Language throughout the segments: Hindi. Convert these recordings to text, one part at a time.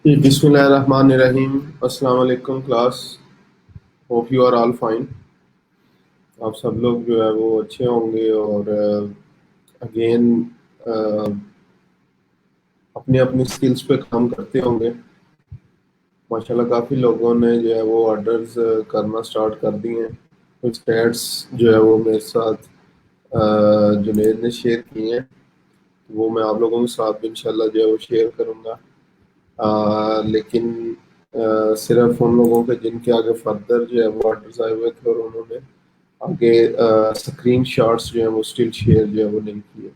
जी, बिस्मिल्लाहिर्रहमानिर्रहीम। अस्सलाम वालेकुम class. Hope you are all fine. आप सब लोग जो है वो अच्छे होंगे और अगेन अपनी अपनी स्किल्स पे काम करते होंगे। माशाल्लाह काफ़ी लोगों ने जो है वो ऑर्डर्स करना स्टार्ट कर दिए हैं। कुछ स्टैट्स जो है वो मेरे साथ जुनेद ने शेयर किए हैं, तो वो मैं आप लोगों के साथ भी इंशाल्लाह जो है वो शेयर करूँगा। लेकिन सिर्फ उन लोगों के जिनके आगे फर्दर जो है वो ऑर्डर्स आए हुए थे और उन्होंने आगे स्क्रीन शॉट्स जो है वो स्टिल शेयर जो है वो नहीं किए।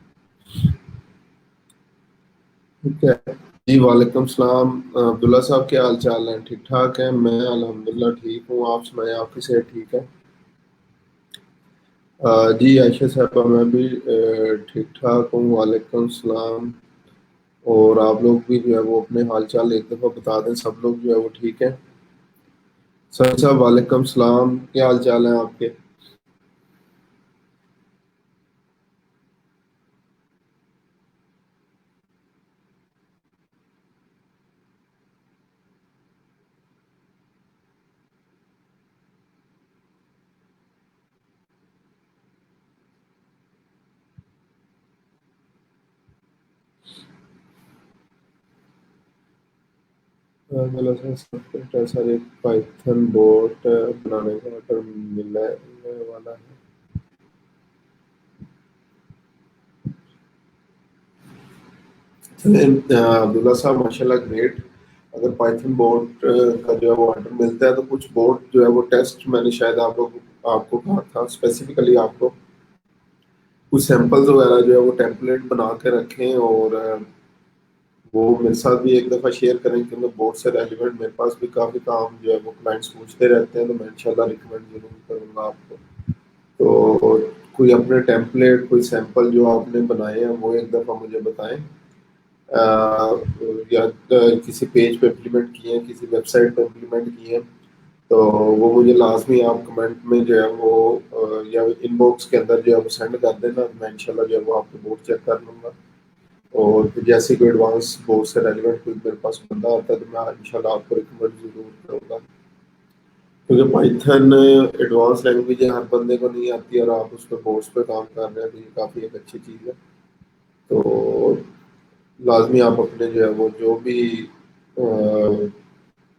ठीक है जी। वालेकुम सलाम। अब्दुल्ला साहब, क्या हाल चाल है? ठीक ठाक है? मैं अल्हम्दुलिल्लाह ठीक हूँ। आप सुनाएं, आपकी सेहत ठीक है? जी आयशा साहबा, मैं भी ठीक ठाक हूँ। वालेकुम सलाम। और आप लोग भी जो है वो अपने हाल चाल एक दफ़ा बता दें, सब लोग जो है वो ठीक है? सर साहब वालेकुम सलाम, क्या हाल चाल है आपके? मतलब सर ऐसा एक पाइथन बोट बनाने का ऑर्डर मिलने वाला है। चलें, अब्दुल्ला साहब माशाल्लाह ग्रेट। अगर पाइथन बोट का जो है वो ऑर्डर मिलता है तो कुछ बोट जो है वो टेस्ट मैंने शायद आप लोग आपको कहा था स्पेसिफिकली आपको कुछ सैंपल्स वगैरह जो है वो टेम्पलेट बना के रखें और वो मेरे साथ भी एक दफ़ा शेयर करें, क्योंकि बोर्ड से रेलिवेंट मेरे पास भी काफ़ी काम जो है वो क्लाइंट्स पूछते रहते हैं, तो मैं इंशाल्लाह रिकमेंड जरूर करूँगा आपको। तो कोई अपने टेम्पलेट, कोई सैंपल जो आपने बनाए हैं वो एक दफ़ा मुझे बताएं। या किसी पेज पे इम्प्लीमेंट किए हैं, किसी वेबसाइट पे इम्प्लीमेंट किए हैं, तो वो मुझे लाजमी आप कमेंट में जो है वो या इनबॉक्स के अंदर जो है वो सेंड कर देना। मैं इंशाल्लाह जो है वो आपके बोर्ड चेक कर लूँगा। और फिर जैसे कोई एडवांस बोर्ड से रेलिवेंट कोई मेरे पास बंदा आता है तो मैं इंशाल्लाह आपको रिकमेंड जरूर करूँगा। क्योंकि पाइथन एडवांस लैंग्वेज है, हर बंदे को नहीं आती, और आप उस पर बोर्ड्स पे काम कर रहे हैं तो ये काफ़ी एक अच्छी चीज़ है। तो लाजमी आप अपने जो है वो जो भी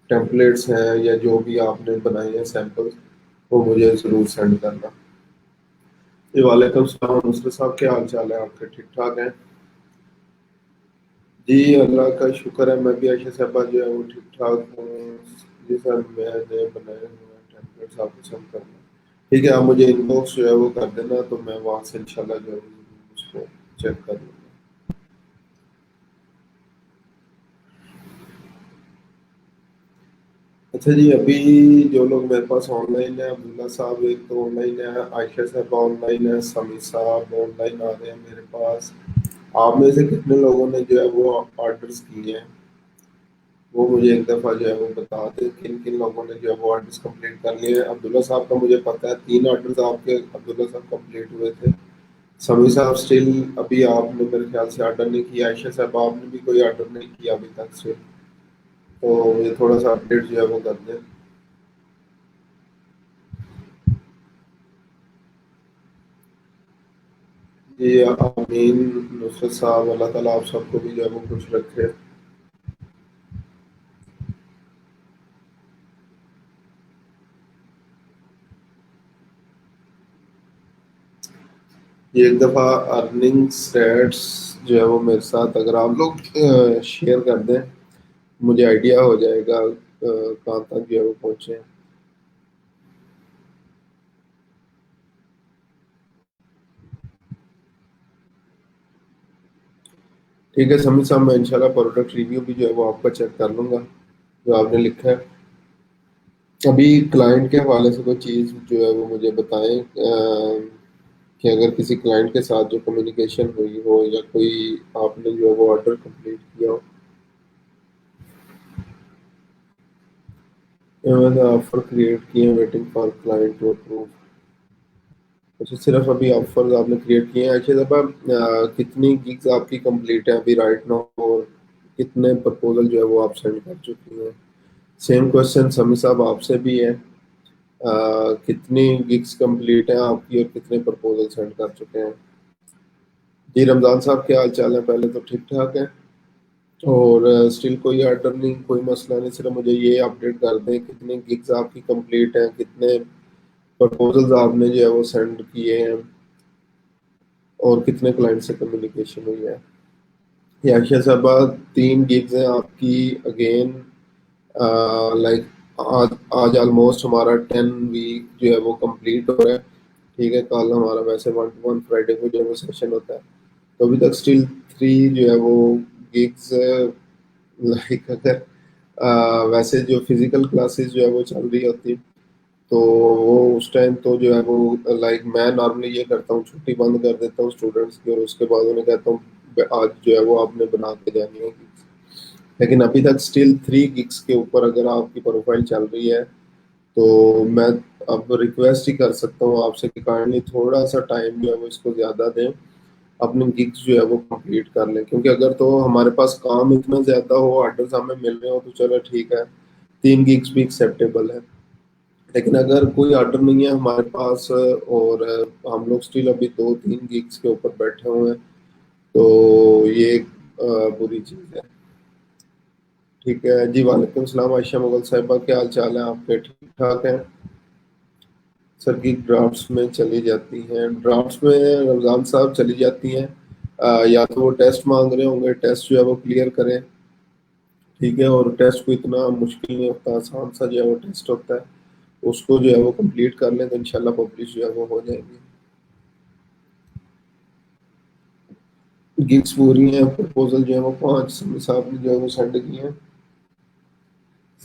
टेम्पलेट्स हैं या जो भी आपने बनाए हैं सैंपल्स, वो मुझे ज़रूर सेंड करना। जी वालेकुम सलाम नुसरत साहब, क्या हाल चाल है आपके? ठीक ठाक हैं? जी अल्लाह का शुक्र है, मैं भी आयशा साहबा जो है वो ठीक ठाक हूँ। जी सर, मैंने बनाए हुए टेम्पलेट्स आपको सेंड करना। ठीक है, आप मुझे इनबॉक्स जो है वो कर देना, तो मैं वहाँ से इंशाल्लाह जो है वो उसको चेक कर लूँगा। अच्छा जी, अभी जो लोग मेरे पास ऑनलाइन है, अब्दुल्ला साहब एक तो ऑनलाइन है, आयशा साहब ऑनलाइन है, समी साहब ऑनलाइन आ रहे हैं मेरे पास। आप में से कितने लोगों ने जो है वो ऑर्डर्स किए हैं, वो मुझे एक दफ़ा जो है वो बता दें, किन किन लोगों ने जो है वो ऑर्डर्स कंप्लीट कर लिए हैं। अब्दुल्ला साहब का मुझे पता है 3 ऑर्डर्स आपके अब्दुल्ला साहब कंप्लीट हुए थे। समी साहब स्टिल अभी आपने मेरे ख्याल से ऑर्डर नहीं किया। आयशा साहब आपने भी कोई ऑर्डर नहीं किया अभी तक से, तो ये थोड़ा सा अपडेट जो है वो कर दें। जी आमीन। नुसरत साहब, अल्लाह ताला आप सबको भी जो है वो खुश रखे। ये एक दफ़ा अर्निंग स्टैट्स जो है वो मेरे साथ अगर आप लोग शेयर कर दें, मुझे आइडिया हो जाएगा कहाँ तक जो है वो पहुँचे। ठीक है समी साहब, मैं इंशाल्लाह प्रोडक्ट रिव्यू भी जो है वो आपका चेक कर लूँगा जो आपने लिखा है। अभी क्लाइंट के हवाले से कोई चीज़ जो है वो मुझे बताएं, कि अगर किसी क्लाइंट के साथ जो कम्युनिकेशन हुई हो या कोई आपने जो है वो ऑर्डर कंप्लीट किया हो। मैंने ऑफर क्रिएट किए, waiting for client to approve. अच्छा, सिर्फ अभी ऑफर आपने क्रिएट किए हैं। अच्छा, जब कितनी गिग्स आपकी कंप्लीट है अभी राइट नाउ, और कितने प्रपोजल जो है वो आप सेंड कर चुकी हैं। सेम क्वेश्चन समी साहब आपसे भी है, कितनी गिग्स कंप्लीट है आपकी और कितने प्रपोजल सेंड कर चुके हैं। जी रमजान साहब क्या हाल चाल है, पहले तो ठीक ठाक है। और स्टिल कोई ऑर्डर नहीं, कोई मसला नहीं, सिर्फ मुझे ये अपडेट कर दें कितने गिग्स आपकी कंप्लीट हैं, कितने प्रपोजल्स आपने जो है वो सेंड किए हैं और कितने क्लाइंट से कम्युनिकेशन हुई है। याशिया साहबा 3 गिग्स हैं आपकी अगेन, लाइक आज आज ऑलमोस्ट हमारा 10 वीक जो है वो कंप्लीट हो रहा है। ठीक है, कल हमारा वैसे 1 to 1 फ्राइडे को जो है वो सेशन होता है, तो अभी तक स्टिल 3 जो है वो गिग्स, लाइक अगर वैसे जो फिजिकल क्लासेस जो है वो चल रही होती तो वो उस टाइम तो जो है वो, लाइक मैं नॉर्मली ये करता हूँ छुट्टी बंद कर देता हूँ स्टूडेंट्स की और उसके बाद उन्हें कहता हूँ आज जो है वो आपने बना के जानी है gigs। लेकिन अभी तक स्टिल 3 गिग्स के ऊपर अगर आपकी प्रोफाइल चल रही है तो मैं अब रिक्वेस्ट ही कर सकता हूँ आपसे कि काइंडली थोड़ा सा टाइम जो है वो इसको ज़्यादा दें, अपने गिग्स जो है वो कंप्लीट कर लें। क्योंकि अगर तो हमारे पास काम इतना ज़्यादा हो, ऑर्डर्स हमें मिल रहे हो तो चलो ठीक है, 3 गिग्स भी एक्सेप्टेबल है। लेकिन अगर कोई ऑर्डर नहीं है हमारे पास और हम लोग स्टिल अभी 2-3 गिग्स के ऊपर बैठे हुए हैं, तो ये एक बुरी चीज़ है। ठीक है जी, वालेकुम सलाम आयशा मुगल साहिबा, क्या हाल चाल है आपके, ठीक ठाक हैं। सर की ड्राफ्ट्स में चली जाती हैं, ड्राफ्ट्स में रमज़ान साहब चली जाती हैं, या तो वो टेस्ट मांग रहे होंगे, टेस्ट जो है वो क्लियर करें। ठीक है, और टेस्ट को इतना मुश्किल नहीं होता, आसान सा जो है वो टेस्ट होता है, उसको जो है वो कंप्लीट कर लें तो इंशाल्लाह पब्लिश जो है वो हो जाएगी। गिग्स पूरी हैं, प्रपोजल जो है वो 5 समी साहब ने जो है वो सेंड किए हैं।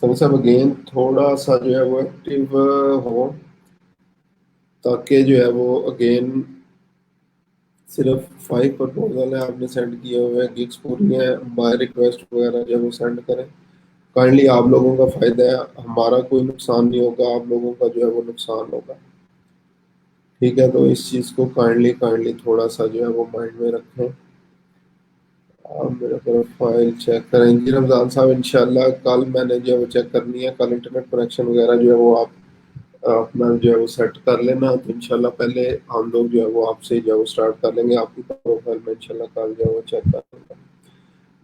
समी साहब अगेन थोड़ा सा जो है वो एक्टिव हो, ताकि जो है वो अगेन सिर्फ 5 प्रपोजल है आपने सेंड किए हुए हैं, गिग्स पूरी हैं, बाय रिक्वेस्ट वगैरह जो है वो सेंड करें। काइंडली आप लोगों का फायदा है, हमारा कोई नुकसान नहीं होगा, आप लोगों का जो है वो नुकसान होगा। ठीक है, तो इस चीज़ को काइंडली काइंडली थोड़ा सा जो है वो माइंड में रखें। आप मेरा प्रोफाइल चेक करें जी रमज़ान साहब, इंशाल्लाह कल मैंने जो है वो चेक करनी है, कल इंटरनेट कनेक्शन वगैरह जो है वो आप अपना जो है वो सेट कर लेना, तो इंशाल्लाह पहले हम लोग जो है वो आपसे जो है वो स्टार्ट कर लेंगे, आपकी प्रोफाइल में इंशाल्लाह कल जो है वो चेक कर लेंगे।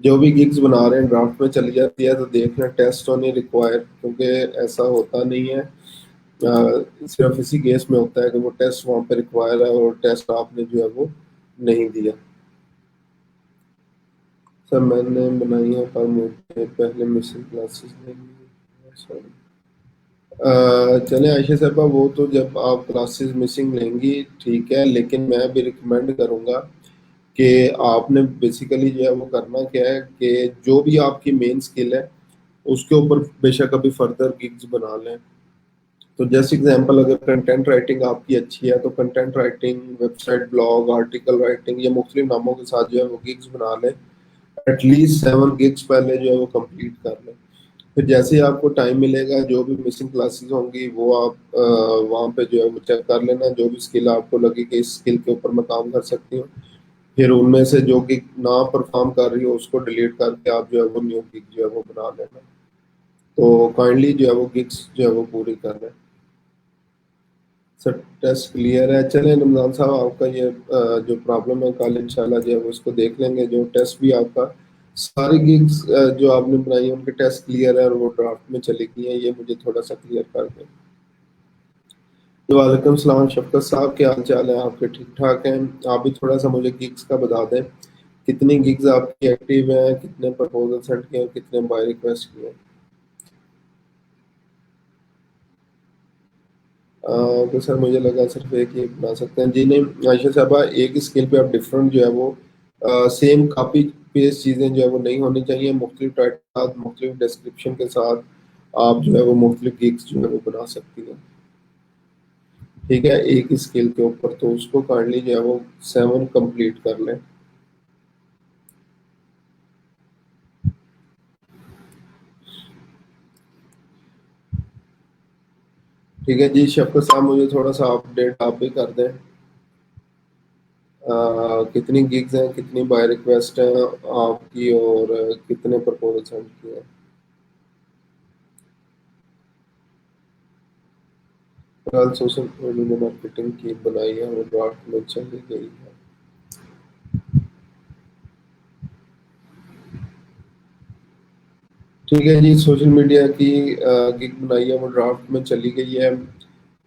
जो भी गिग्स बना रहे हैं ड्राफ्ट में चली जाती है तो देखना टेस्ट तो नहीं रिक्वायर, क्योंकि ऐसा होता नहीं है। सिर्फ इसी केस में होता है कि वो टेस्ट वहाँ पे रिक्वायर है और टेस्ट आपने जो है वो नहीं दिया। सर मैंने बनाई है पर मुझे पहले मिसिंग क्लासेस नहीं, सॉरी। चले आयशा साहबा, वो तो जब आप क्लासेस मिसिंग लेंगी ठीक है, लेकिन मैं भी रिकमेंड करूँगा कि आपने बेसिकली जो है वो करना क्या है कि जो भी आपकी मेन स्किल है उसके ऊपर बेशक अभी फर्दर गिग्स बना लें। तो जैसे एग्जांपल, अगर कंटेंट राइटिंग आपकी अच्छी है तो content writing, website blog, article writing, ये मुख्तलिफ नामों के साथ जो है वो गिग्स बना लें। एटलीस्ट 7 गिग्स पहले जो है वो कंप्लीट कर लें। फिर जैसे ही आपको टाइम मिलेगा जो भी मिसिंग क्लासेस होंगी वो आप वहाँ पे जो है वो चेक कर लेना, जो भी स्किल आपको लगे कि इस स्किल के ऊपर मैं काम कर सकती हूँ, फिर उनमें से जो गिग ना परफॉर्म कर रही हो उसको डिलीट करके आप जो है वो न्यू गिग जो है वो बना लेना। तो काइंडली जो है वो गिग्स जो है वो पूरी कर लें। सर टेस्ट क्लियर है, चलें रमजान साहब आपका ये जो प्रॉब्लम है कल इंशाल्लाह जो है वो इसको देख लेंगे, जो टेस्ट भी आपका सारी गिग्स जो आपने बनाई है उनके टेस्ट क्लियर है और वो ड्राफ्ट में चली गई हैं, ये मुझे थोड़ा सा क्लियर कर दें। तो वालेकुम सलाम शफकत साहब, क्या हाल चाल है आपके, ठीक ठाक हैं। आप भी थोड़ा सा मुझे गिग्स का बता दें, कितनी गिग्स आपकी एक्टिव हैं, कितने प्रपोजल सेंड किए हैं, कितने बाय रिक्वेस्ट किए हैं। तो सर मुझे लगा सिर्फ एक ही बना सकते हैं, जी नहीं आयशा साहबा, एक स्किल पे आप डिफरेंट जो है वो सेम कॉपी पेस्ट चीज़ें जो है वो नहीं होनी चाहिए, मुख्तलिफ टाइटल के साथ, मुख्तलिफ डिस्क्रिप्शन के साथ आप जो है वो मुख्तलिफ गिग्स जो है वो बना सकती हैं। ठीक है, एक ही स्किल के ऊपर, तो उसको काइंडली जो है वो 7 कंप्लीट कर लें। ठीक है जी शफकत साहब, मुझे थोड़ा सा अपडेट आप भी कर दें। कितनी गिग्स हैं, कितनी बाय रिक्वेस्ट हैं आपकी, और कितने प्रपोजल सेंड किए हैं? फिलहाल सोशल मीडिया मार्केटिंग की बनाई है, वो ड्राफ्ट में चली गई है। ठीक है जी, सोशल मीडिया की गिग बनाई है, वो ड्राफ्ट में चली गई है।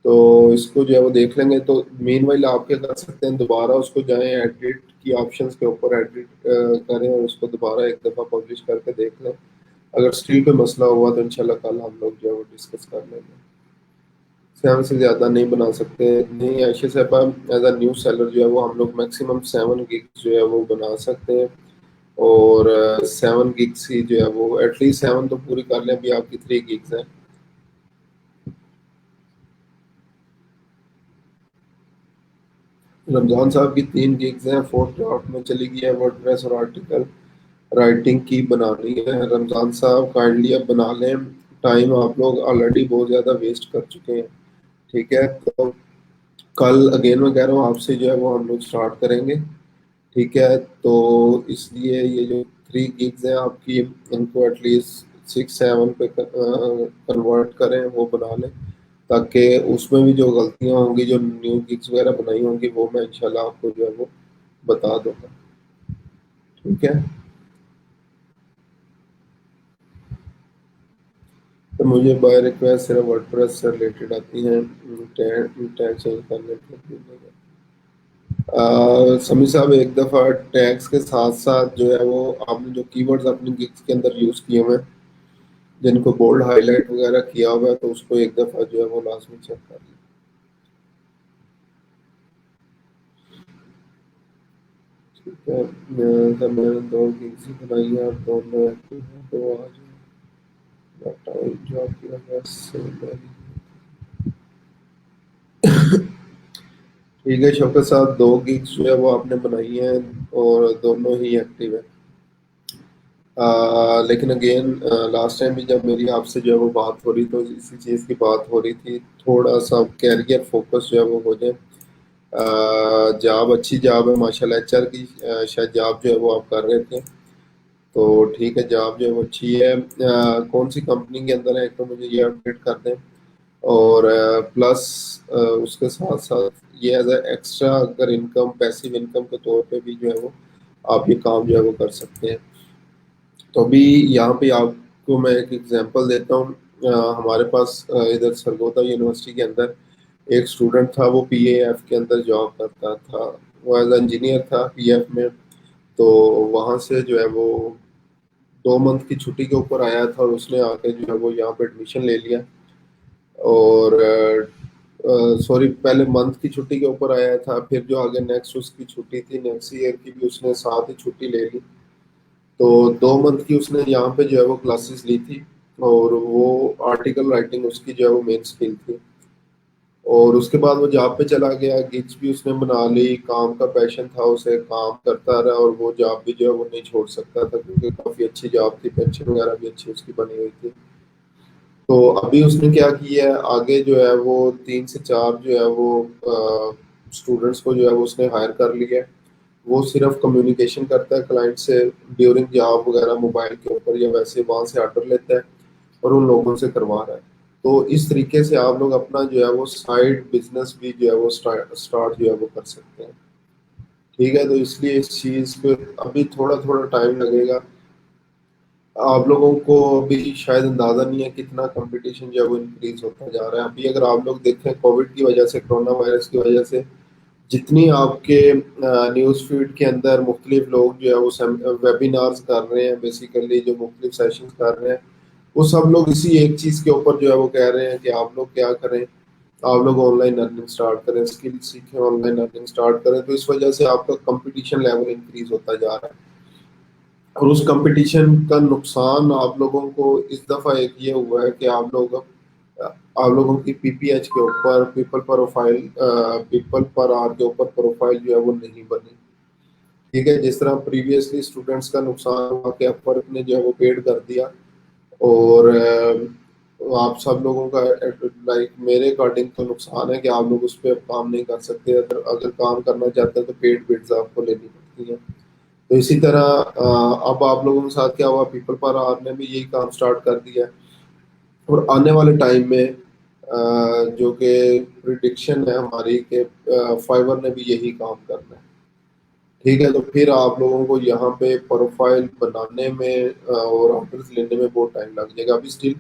तो इसको जो है वो देख लेंगे। तो मेन वाइल आप क्या कर सकते हैं, दोबारा उसको जाएं, एडिट की ऑप्शंस के ऊपर एडिट करें और उसको दोबारा एक दफ़ा पब्लिश करके देख लें। अगर स्टिल कोई मसला हुआ तो इंशाल्लाह कल हम लोग जो है वो डिस्कस कर लेंगे। 7 से ज़्यादा नहीं बना सकते। नहीं आयशा साहबा, एज अ न्यू सेलर जो है वो हम लोग मैक्सिमम 7 गिग्स जो है वो बना सकते हैं। और 7 गिग्स ही जो है वो एटलीस्ट 7 तो पूरी कर लें। अभी आपकी 3 गिग्स हैं। रमजान साहब की 3 गिग्स हैं, फोर्थ ड्राफ्ट में चली गई है। वर्डप्रेस और आर्टिकल राइटिंग की बनानी है। रमजान साहब काइंडली अब बना लें, टाइम आप लोग ऑलरेडी बहुत ज़्यादा वेस्ट कर चुके हैं। ठीक है, तो कल अगेन मैं कह रहा हूँ आपसे जो है वो हम लोग स्टार्ट करेंगे। ठीक है, तो इसलिए ये जो 3 गिग्स हैं आपकी, इनको एटलीस्ट 6-7 पे कन्वर्ट करें, वो बना लें, ताकि उसमें भी जो गलतियां होंगी, जो न्यू गिग्स वगैरह बनाई होंगी, वो मैं इंशाल्लाह आपको जो है वो बता दूंगा। ठीक है, तो मुझे बाय रिक्वेस्ट सिर्फ वर्डप्रेस से रिलेटेड आती हैं, टैग टैग चेंज करने के लिए। समी साहब, एक दफ़ा टैग्स के साथ साथ जो है वो आपने जो कीवर्ड्स अपनी गिग्स के अंदर यूज़ किए हुए हैं, जिनको बोल्ड हाईलाइट वगैरह किया हुआ है, तो उसको एक दफ़ा जो है वो लाजमी चेक कर लें। ठीक है, सर मैंने 2 गिग्स ही बनाई है और दोनों एक्टिव हैं, तो आज डाटा जॉब की वजह से मेरी। ठीक है शौकत साहब, 2 गिग्स जो है वो आपने बनाई हैं और दोनों ही एक्टिव है। लेकिन अगेन लास्ट टाइम भी जब मेरी आपसे जो है वो बात हो रही, तो इसी चीज़ की बात हो रही थी, थोड़ा सा कैरियर फोकस जो है वो हो जाए। जॉब अच्छी जॉब है माशाल्लाह, एचआर की शायद जॉब जो है वो आप कर रहे थे। तो ठीक है, जॉब जो है वो अच्छी है। कौन सी कंपनी के अंदर है, एक तो मुझे ये अपडेट कर दें। और प्लस उसके साथ साथ ये एज एक्स्ट्रा अगर इनकम, पैसिव इनकम के तौर पे भी जो है वो आप ये काम जो है वो कर सकते हैं। तो अभी यहाँ पे आपको मैं एक एग्जांपल देता हूँ। हमारे पास इधर सरगोदा यूनिवर्सिटी के अंदर एक स्टूडेंट था, वो पीएएफ के अंदर जॉब करता था। वो एज इंजीनियर था पीएफ में। तो वहाँ से जो है वो 2 मंथ की छुट्टी के ऊपर आया था और उसने आके जो है वो यहाँ पे एडमिशन ले लिया। और सॉरी, पहले मंथ की छुट्टी के ऊपर आया था, फिर जो आगे नेक्स्ट उसकी छुट्टी थी, नेक्स्ट ईयर की भी उसने साथ ही छुट्टी ले ली। तो 2 मंथ की उसने यहाँ पे जो है वो क्लासेस ली थी। और वो आर्टिकल राइटिंग उसकी जो है वो मेन स्किल थी। और उसके बाद वो जॉब पे चला गया, गिग्स भी उसने बना ली, काम का पैशन था उसे, काम करता रहा, और वो जॉब भी जो है वो नहीं छोड़ सकता था क्योंकि काफ़ी अच्छी जॉब थी, पेंशन वगैरह भी अच्छी उसकी बनी हुई थी। तो अभी उसने क्या किया है, आगे जो है वो 3 से 4 जो है वो स्टूडेंट्स को जो है वो उसने हायर कर लिया है। वो सिर्फ कम्युनिकेशन करता है क्लाइंट से ड्यूरिंग जॉब वगैरह, मोबाइल के ऊपर या वैसे वहाँ से ऑर्डर लेता है और उन लोगों से करवा रहा है। तो इस तरीके से आप लोग अपना जो है वो साइड बिजनेस भी जो है वो स्टार्ट जो है वो कर सकते हैं। ठीक है, तो इसलिए इस चीज़ पे अभी थोड़ा थोड़ा टाइम लगेगा। आप लोगों को अभी शायद अंदाजा नहीं है कितना कंपटीशन जो है वो इंक्रीज होता जा रहा है। अभी अगर आप लोग देखें, कोविड की वजह से, कोरोना वायरस की वजह से, जितनी आपके न्यूज़ फीड के अंदर मुख्तलिफ लोग जो है वो वेबिनार्स कर रहे हैं, बेसिकली जो मुख्तलिफ सेशंस कर रहे हैं, वो सब लोग इसी एक चीज़ के ऊपर जो है वो कह रहे हैं कि आप लोग क्या करें, आप लोग ऑनलाइन अर्निंग स्टार्ट करें, स्किल सीखें, ऑनलाइन अर्निंग स्टार्ट करें। तो इस वजह से आपका कंपटीशन लेवल इंक्रीज होता जा रहा है। और उस कंपटीशन का नुकसान आप लोगों को इस दफ़ा एक ये हुआ है कि आप लोगों की पीपीएच के ऊपर, पीपल पर आर के ऊपर प्रोफाइल जो है वो नहीं बनी। ठीक है, जिस तरह प्रीवियसली स्टूडेंट्स का नुकसान हुआ कि अपवर्क ने जो है वो पेड कर दिया, और आप सब लोगों का लाइक मेरे अकॉर्डिंग तो नुकसान है कि आप लोग उस पर काम नहीं कर सकते। अगर अगर काम करना चाहते हैं तो पेड बिड्स आपको लेनी पड़ती है। तो इसी तरह अब आप लोगों के साथ क्या हुआ, पीपल पर आर ने भी यही काम स्टार्ट कर दिया है। और आने वाले टाइम में जो कि प्रिडिक्शन है हमारी कि फाइवर ने भी यही काम करना है। ठीक है, तो फिर आप लोगों को यहाँ पे प्रोफाइल बनाने में और ऑर्डर्स लेने में बहुत टाइम लग जाएगा। अभी स्टिल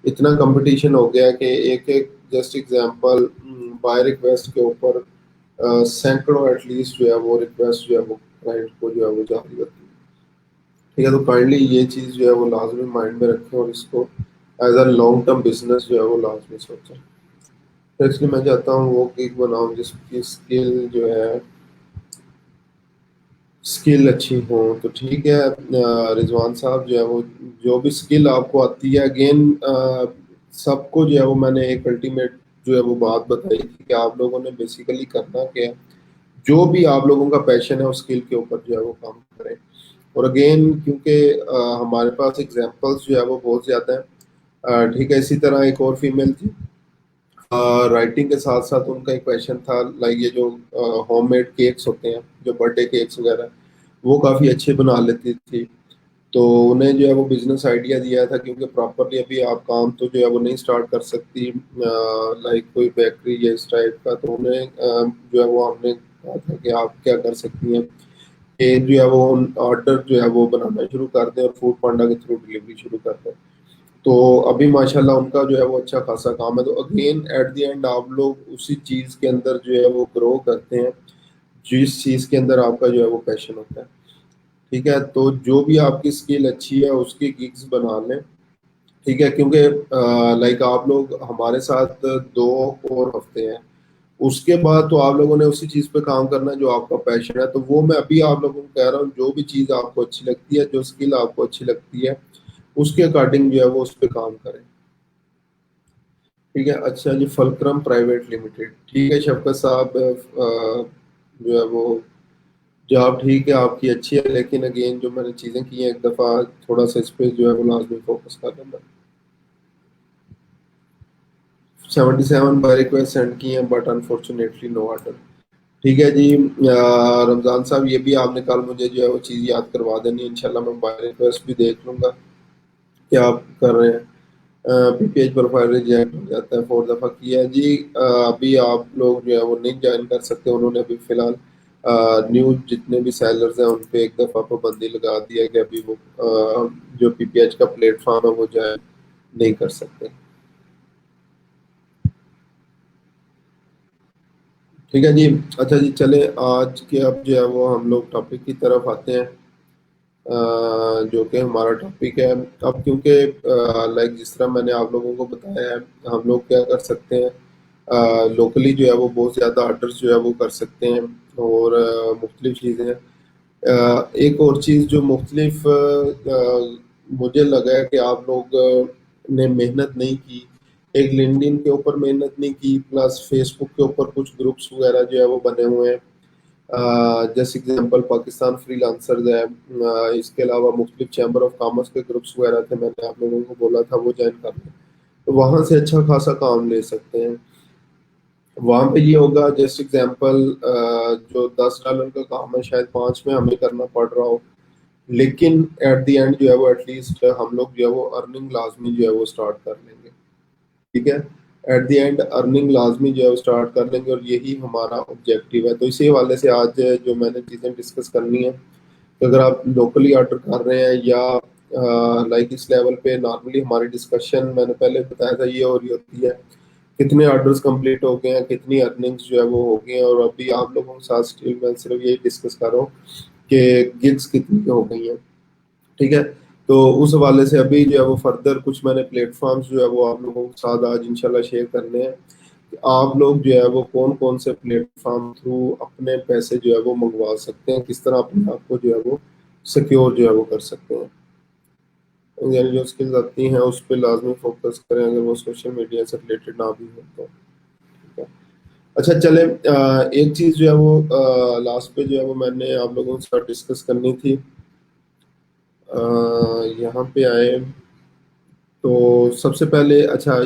इतना कंपटीशन हो गया है कि एक एक जस्ट एग्जांपल बाय रिक्वेस्ट के ऊपर सैकड़ों एटलीस्ट जो है वो रिक्वेस्ट जो है वो क्लाइंट को जो है वो जारी होती है। ठीक है, तो काइंडली ये चीज़ जो है वो लाजमी माइंड में रखें और इसको as a long term business जो है वो लाजमी सोचें। तो इसलिए मैं चाहता हूँ वो गिग बनाऊँ जिसकी स्किल जो है स्किल अच्छी हो। तो ठीक है, रिजवान साहब जो है वो जो भी स्किल आपको आती है अगेन सबको जो है वो मैंने एक अल्टीमेट जो है वो बात बताई थी कि आप लोगों ने बेसिकली करना क्या है। जो भी आप लोगों का पैशन है उस स्किल के ऊपर जो है वो काम करें। और अगेन क्योंकि हमारे पास एग्जांपल्स जो है वो बहुत ज़्यादा है। ठीक है, इसी तरह एक और फीमेल थी, राइटिंग के साथ साथ उनका एक पैशन था लाइक ये जो होममेड केक्स होते हैं, जो बर्थडे केक्स वगैरह, वो काफ़ी अच्छे बना लेती थी। तो उन्हें जो है वो बिजनेस आइडिया दिया था, क्योंकि प्रॉपरली अभी आप काम तो जो है वो नहीं स्टार्ट कर सकती लाइक कोई बेकरी या इस टाइप का। तो उन्हें जो है वो हमने कहा था कि आप क्या कर सकती हैं कि जो है वो ऑर्डर जो है वो बनाना शुरू कर दें और फूड पांडा के थ्रू डिलीवरी शुरू कर दें। तो अभी माशाल्लाह उनका जो है वो अच्छा खासा काम है। तो अगेन एट द एंड आप लोग उसी चीज़ के अंदर जो है वो ग्रो करते हैं जिस चीज़ के अंदर आपका जो है वो पैशन होता है। ठीक है, तो जो भी आपकी स्किल अच्छी है उसकी गिग्स बना लें। ठीक है, क्योंकि लाइक आप लोग हमारे साथ 2 और हफ्ते हैं, उसके बाद तो आप लोगों ने उसी चीज़ पे काम करना है जो आपका पैशन है। तो वो मैं अभी आप लोगों को कह रहा हूँ, जो भी चीज़ आपको अच्छी लगती है, जो स्किल आपको अच्छी लगती है, उसके अकॉर्डिंग जो है वो उस पर काम करें। ठीक है, अच्छा जी, फलक्रम प्राइवेट लिमिटेड, ठीक है शफकत साहब, जो है वो जॉब ठीक है आपकी अच्छी है, लेकिन अगेन जो मैंने चीज़ें की हैं एक दफ़ा थोड़ा सा इस पे जो है वो लाजमी फोकस कर देना। 77 बाय रिक्वेस्ट सेंड की हैं बट अनफॉर्चुनेटली नो ऑर्डर। ठीक है जी, रमज़ान साहब ये भी आपने कल मुझे जो है वो चीज़ याद करवा देनी है, इंशाल्लाह मैं बाय रिक्वेस्ट भी देख लूँगा क्या आप कर रहे हैं। पीपीएच प्रोफाइल रिजेक्ट हो जाता है, 4 दफ़ा किया है जी। अभी आप लोग जो है वो नहीं ज्वाइन कर सकते, उन्होंने अभी फिलहाल न्यू जितने भी सेलर्स हैं उन पे एक दफ़ा पाबंदी लगा दिया कि अभी वो जो पीपीएच का प्लेटफॉर्म है वो ज्वाइन नहीं कर सकते। ठीक है जी, अच्छा जी, चले आज के अब जो है वो हम लोग टॉपिक की तरफ आते हैं, जो कि हमारा टॉपिक है। अब क्योंकि लाइक जिस तरह मैंने आप लोगों को बताया है, हम लोग क्या कर सकते हैं, लोकली जो है वो बहुत ज़्यादा ऑर्डर्स जो है वो कर सकते हैं और मुख्तलिफ चीज़ें हैं। एक और चीज़ जो मुख्तलिफ मुझे लगा है कि आप लोग ने मेहनत नहीं की, एक लिंक्डइन के ऊपर मेहनत नहीं की, प्लस फेसबुक के ऊपर कुछ ग्रुप्स वगैरह जो है वो बने हुए हैं, जैसे एग्जांपल पाकिस्तान फ्रीलांसर्स है, इसके अलावा मुख्तलिफ चैम्बर ऑफ कॉमर्स के ग्रुप्स वगैरह थे, मैंने आप लोगों को बोला था वो ज्वाइन कर लें। तो वहाँ से अच्छा खासा काम ले सकते हैं। वहाँ पे ये होगा जैसे एग्जांपल जो $10 का काम है शायद 5 में हमें करना पड़ रहा हो, लेकिन एट द एंड जो है वो एटलीस्ट हम लोग जो है वो अर्निंग लाजमी जो है वो स्टार्ट कर लेंगे। ठीक है, एट द एंड अर्निंग लाजमी जो है वो स्टार्ट कर लेंगे और यही हमारा ऑब्जेक्टिव है। तो इसी हवाले से आज जो मैंने चीज़ें डिस्कस करनी है, तो अगर आप लोकली ऑर्डर कर रहे हैं या लाइक इस लेवल पे नॉर्मली हमारी डिस्कशन मैंने पहले बताया था ये हो रही होती है, कितने ऑर्डर्स कंप्लीट हो गए हैं, कितनी अर्निंग्स जो है वो हो गई हैं, और अभी आप लोगों के साथ स्टिल मैं सिर्फ यही डिस्कस कर रहा हूँ कि गिग्स कितनी हो गई हैं। ठीक है, तो उस हवाले से अभी जो है वो फर्दर कुछ मैंने प्लेटफॉर्म्स जो है वो आप लोगों के साथ आज इंशाल्लाह शेयर करने हैं कि आप लोग जो है वो कौन कौन से प्लेटफॉर्म थ्रू अपने पैसे जो है वो मंगवा सकते हैं, किस तरह अपने आप को जो है वो सिक्योर जो है वो कर सकते हैं। यानी जो स्किल्स आती हैं उस पर लाजमी फोकस करें, अगर वो सोशल मीडिया से रिलेटेड ना भी हो तो। ठीक है, अच्छा चले, एक चीज़ जो है वो लास्ट पे जो है वो मैंने आप लोगों के साथ डिस्कस करनी थी। यहाँ पे आए, तो सबसे पहले अच्छा,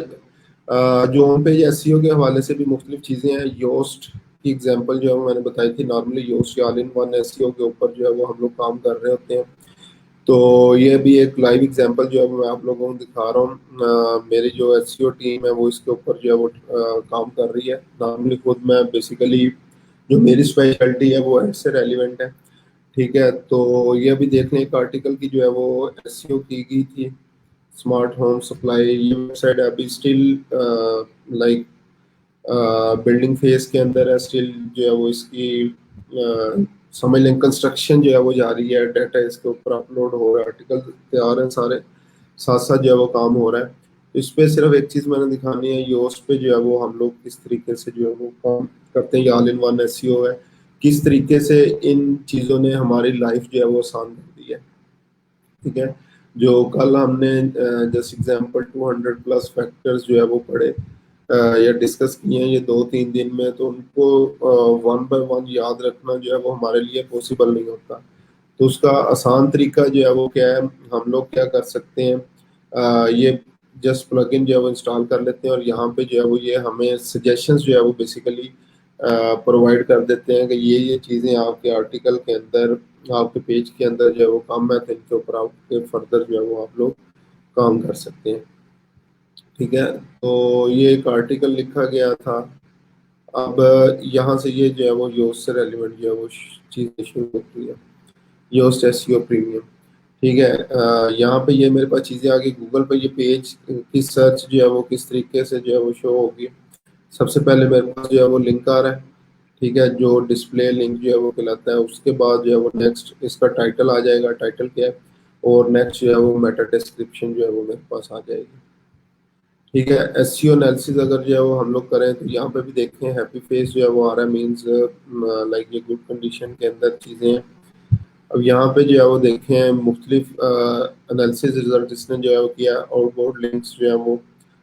जो होम पेज एसईओ के हवाले से भी मुख्तलिफ चीज़ें हैं। योस्ट की एग्जांपल जो है वो मैंने बताई थी। नॉर्मली योस्ट या ऑल इन वन एसईओ के ऊपर जो है वो हम लोग काम कर रहे होते हैं। तो ये भी एक लाइव एग्जांपल जो है वो मैं आप लोगों को दिखा रहा हूँ। मेरी जो एसईओ टीम है वो इसके ऊपर जो है वो काम कर रही है। नॉर्मली खुद मैं बेसिकली जो मेरी स्पेशलिटी है वो ऐड से रेलिवेंट है। ठीक है, तो ये भी देख लें, एक आर्टिकल की जो है वो एसईओ की गई थी। स्मार्ट होम सप्लाई, ये वेबसाइट अभी स्टिल लाइक बिल्डिंग फेज के अंदर है। स्टिल जो है वो इसकी समझ लें कंस्ट्रक्शन जो है वो जारी है। डाटा इसके ऊपर अपलोड हो रहा है, आर्टिकल तैयार हैं सारे, साथ साथ जो है वो काम हो रहा है। इस पे सिर्फ एक चीज़ मैंने दिखानी है, योस पे जो है वो हम लोग किस तरीके से जो है वो काम करते हैं। ये ऑल इन वन एसईओ है, किस तरीके से इन चीज़ों ने हमारी लाइफ जो है वो आसान कर दी है। ठीक है, जो कल हमने जस्ट एग्जांपल 200 प्लस फैक्टर्स जो है वो पढ़े या डिस्कस किए हैं ये 2-3 दिन में, तो उनको वन बाय वन याद रखना जो है वो हमारे लिए पॉसिबल नहीं होता। तो उसका आसान तरीका जो है वो क्या है, हम लोग क्या कर सकते हैं, ये जस्ट प्लगइन जो है वो इंस्टॉल कर लेते हैं और यहाँ पे जो है वो ये हमें सजेशंस जो है वो बेसिकली प्रोवाइड कर देते हैं कि ये चीज़ें आपके आर्टिकल के अंदर, आपके पेज के अंदर जो है वो काम है, तो इनके ऊपर आपके फर्दर जो है वो आप लोग काम कर सकते हैं। ठीक है, तो ये एक आर्टिकल लिखा गया था। अब यहाँ से ये जो है वो योस्ट से रेलिवेंट जो है वो चीज़ें शुरू होती है। Yoast SEO premium. ठीक है, यहाँ पे ये मेरे पास चीज़ें आ गई। गूगल पे ये पेज की सर्च जो है वो किस तरीके से जो है वो शो होगी। सबसे पहले मेरे पास जो है वो लिंक आ रहा है। ठीक है, जो डिस्प्ले लिंक जो है वो कहलाता है। उसके बाद जो है वो नेक्स्ट इसका टाइटल आ जाएगा, टाइटल क्या है, और नेक्स्ट जो है वो मेटा डिस्क्रिप्शन जो है वो मेरे पास आ जाएगी। ठीक है, एसईओ एनालिसिस अगर जो है वो हम लोग करें तो यहाँ पे भी देखें हैप्पी फेस जो है वो आ रहा है, मीन्स लाइक ये गुड कंडीशन के अंदर चीज़ें हैं। अब यहाँ पे जो है वो देखें मुख्तलिफ एनालिसिस रिजल्ट इसने जो है वो किया। आउटबाउंड लिंक्स जो है वो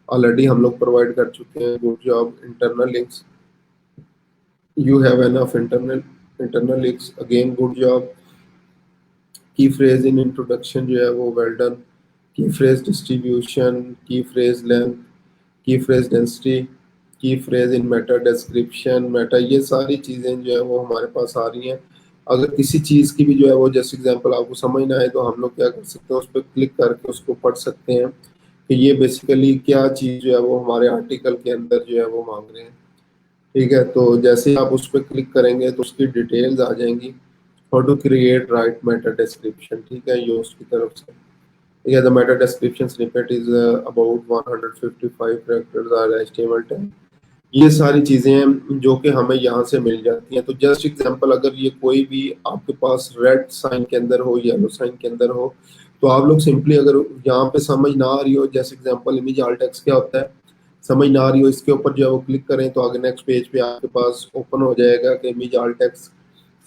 ऑलरेडी हम लोग प्रोवाइड कर चुके हैं। Good job. Internal links, you have enough internal links, again good job. की फ्रेज इन इंट्रोडक्शन जो है वो वेल डन। की फ्रेज डिस्ट्रीब्यूशन, की फ्रेज लेंथ, की फ्रेज डेंसिटी, की phrase in Meta description, Meta, ये सारी चीज़ें जो है वो हमारे पास आ रही हैं। अगर किसी चीज़ की भी जो है वो जैसे एग्जांपल आपको समझ ना आए तो हम लोग क्या कर सकते हैं, उस पर क्लिक करके उसको पढ़ सकते हैं कि ये बेसिकली क्या चीज़ जो है वो हमारे आर्टिकल के अंदर जो है वो मांग रहे हैं। ठीक है, तो जैसे ही आप उस पर क्लिक करेंगे तो उसकी डिटेल्स आ जाएंगी। How to create right meta description. ठीक है, ये उसकी तरफ से। Yeah, the meta description snippet is about 155 characters are HTML tag। ये सारी चीजें हैं जो कि हमें यहाँ से मिल जाती हैं। तो जस्ट एग्जांपल, अगर ये कोई भी आपके पास रेड साइन के अंदर हो, येलो साइन के अंदर हो, तो आप लोग सिंपली अगर यहाँ पे समझ ना आ रही हो, जैसे एग्जांपल इमेज alt text क्या होता है, समझ ना आ रही हो, इसके ऊपर जो है वो क्लिक करें तो आगे नेक्स्ट पेज पे आपके पास ओपन हो जाएगा कि इमेज alt text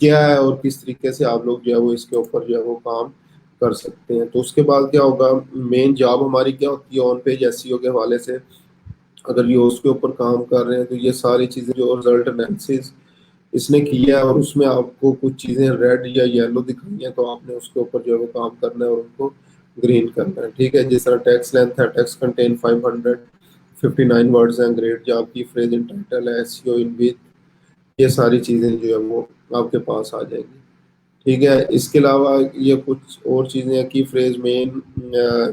क्या है और किस तरीके से आप लोग जो है वो इसके ऊपर जो है वो काम कर सकते हैं। तो उसके बाद क्या होगा, मेन जॉब हमारी क्या होती है ऑन पेज एसईओ के हवाले से, अगर ये उसके ऊपर काम कर रहे हैं तो ये सारी चीज़ें जो रिजल्ट एनालिसिस इसने किया है और उसमें आपको कुछ चीज़ें रेड या येलो दिखाई हैं, तो आपने उसके ऊपर जो है वो काम करना है और उनको ग्रीन करना है। ठीक है, जिस तरह टेक्स्ट लेंथ है, टेक्स्ट कंटेन 559 वर्ड्स हैं, ग्रेट जॉब। की फ्रेज इन टाइटल है, एसईओ इन विथ, ये सारी चीज़ें जो है वो आपके पास आ जाएंगी। ठीक है, इसके अलावा ये कुछ और चीज़ें हैं। की फ्रेज मेन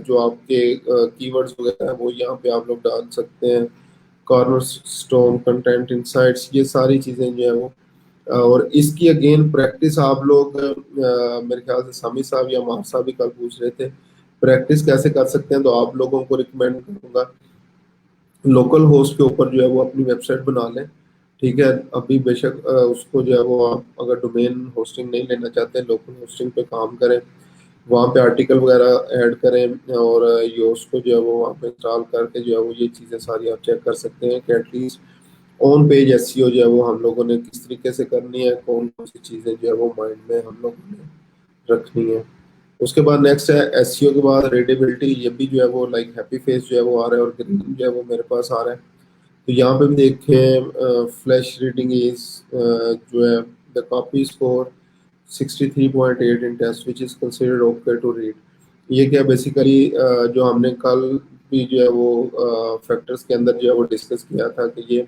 जो आपके कीवर्ड्स वगैरह हैं वो यहाँ पे आप लोग डाल सकते हैं। कॉर्नर स्टोन, कंटेंट इंसाइट्स, ये सारी चीज़ें जो है वो और इसकी अगेन प्रैक्टिस आप लोग मेरे ख्याल से समी साहब या मार साहब भी कल पूछ रहे थे, प्रैक्टिस कैसे कर सकते हैं। तो आप लोगों को रिकमेंड करूँगा लोकल होस्ट के ऊपर जो है वो अपनी वेबसाइट बना लें। ठीक है, अभी बेशक उसको जो है वो आप अगर डोमेन होस्टिंग नहीं लेना चाहते, लोकल होस्टिंग पे काम करें, वहाँ पे आर्टिकल वगैरह ऐड करें और योस्ट को जो है वो वहाँ पे इंस्टॉल करके जो है वो ये चीज़ें सारी आप चेक कर सकते हैं कि एटलीस्ट ऑन पेज एसईओ जो है वो हम लोगों ने किस तरीके से करनी है, कौन कौन सी चीज़ें जो है वो माइंड में हम लोगों ने रखनी है। उसके बाद नेक्स्ट है एसईओ के बाद रीडेबिलिटी। ये भी जो है वो लाइक हैप्पी फेस जो है वो आ रहा है और ग्रीन जो है वो मेरे पास आ रहा है। तो यहाँ पे भी देखें फ्लैश रीडिंग इज जो है the copy score 63.8 in test which is considered okay to read. ये क्या बेसिकली जो हमने कल भी जो है वो फैक्टर्स के अंदर जो है वो डिस्कस किया था कि ये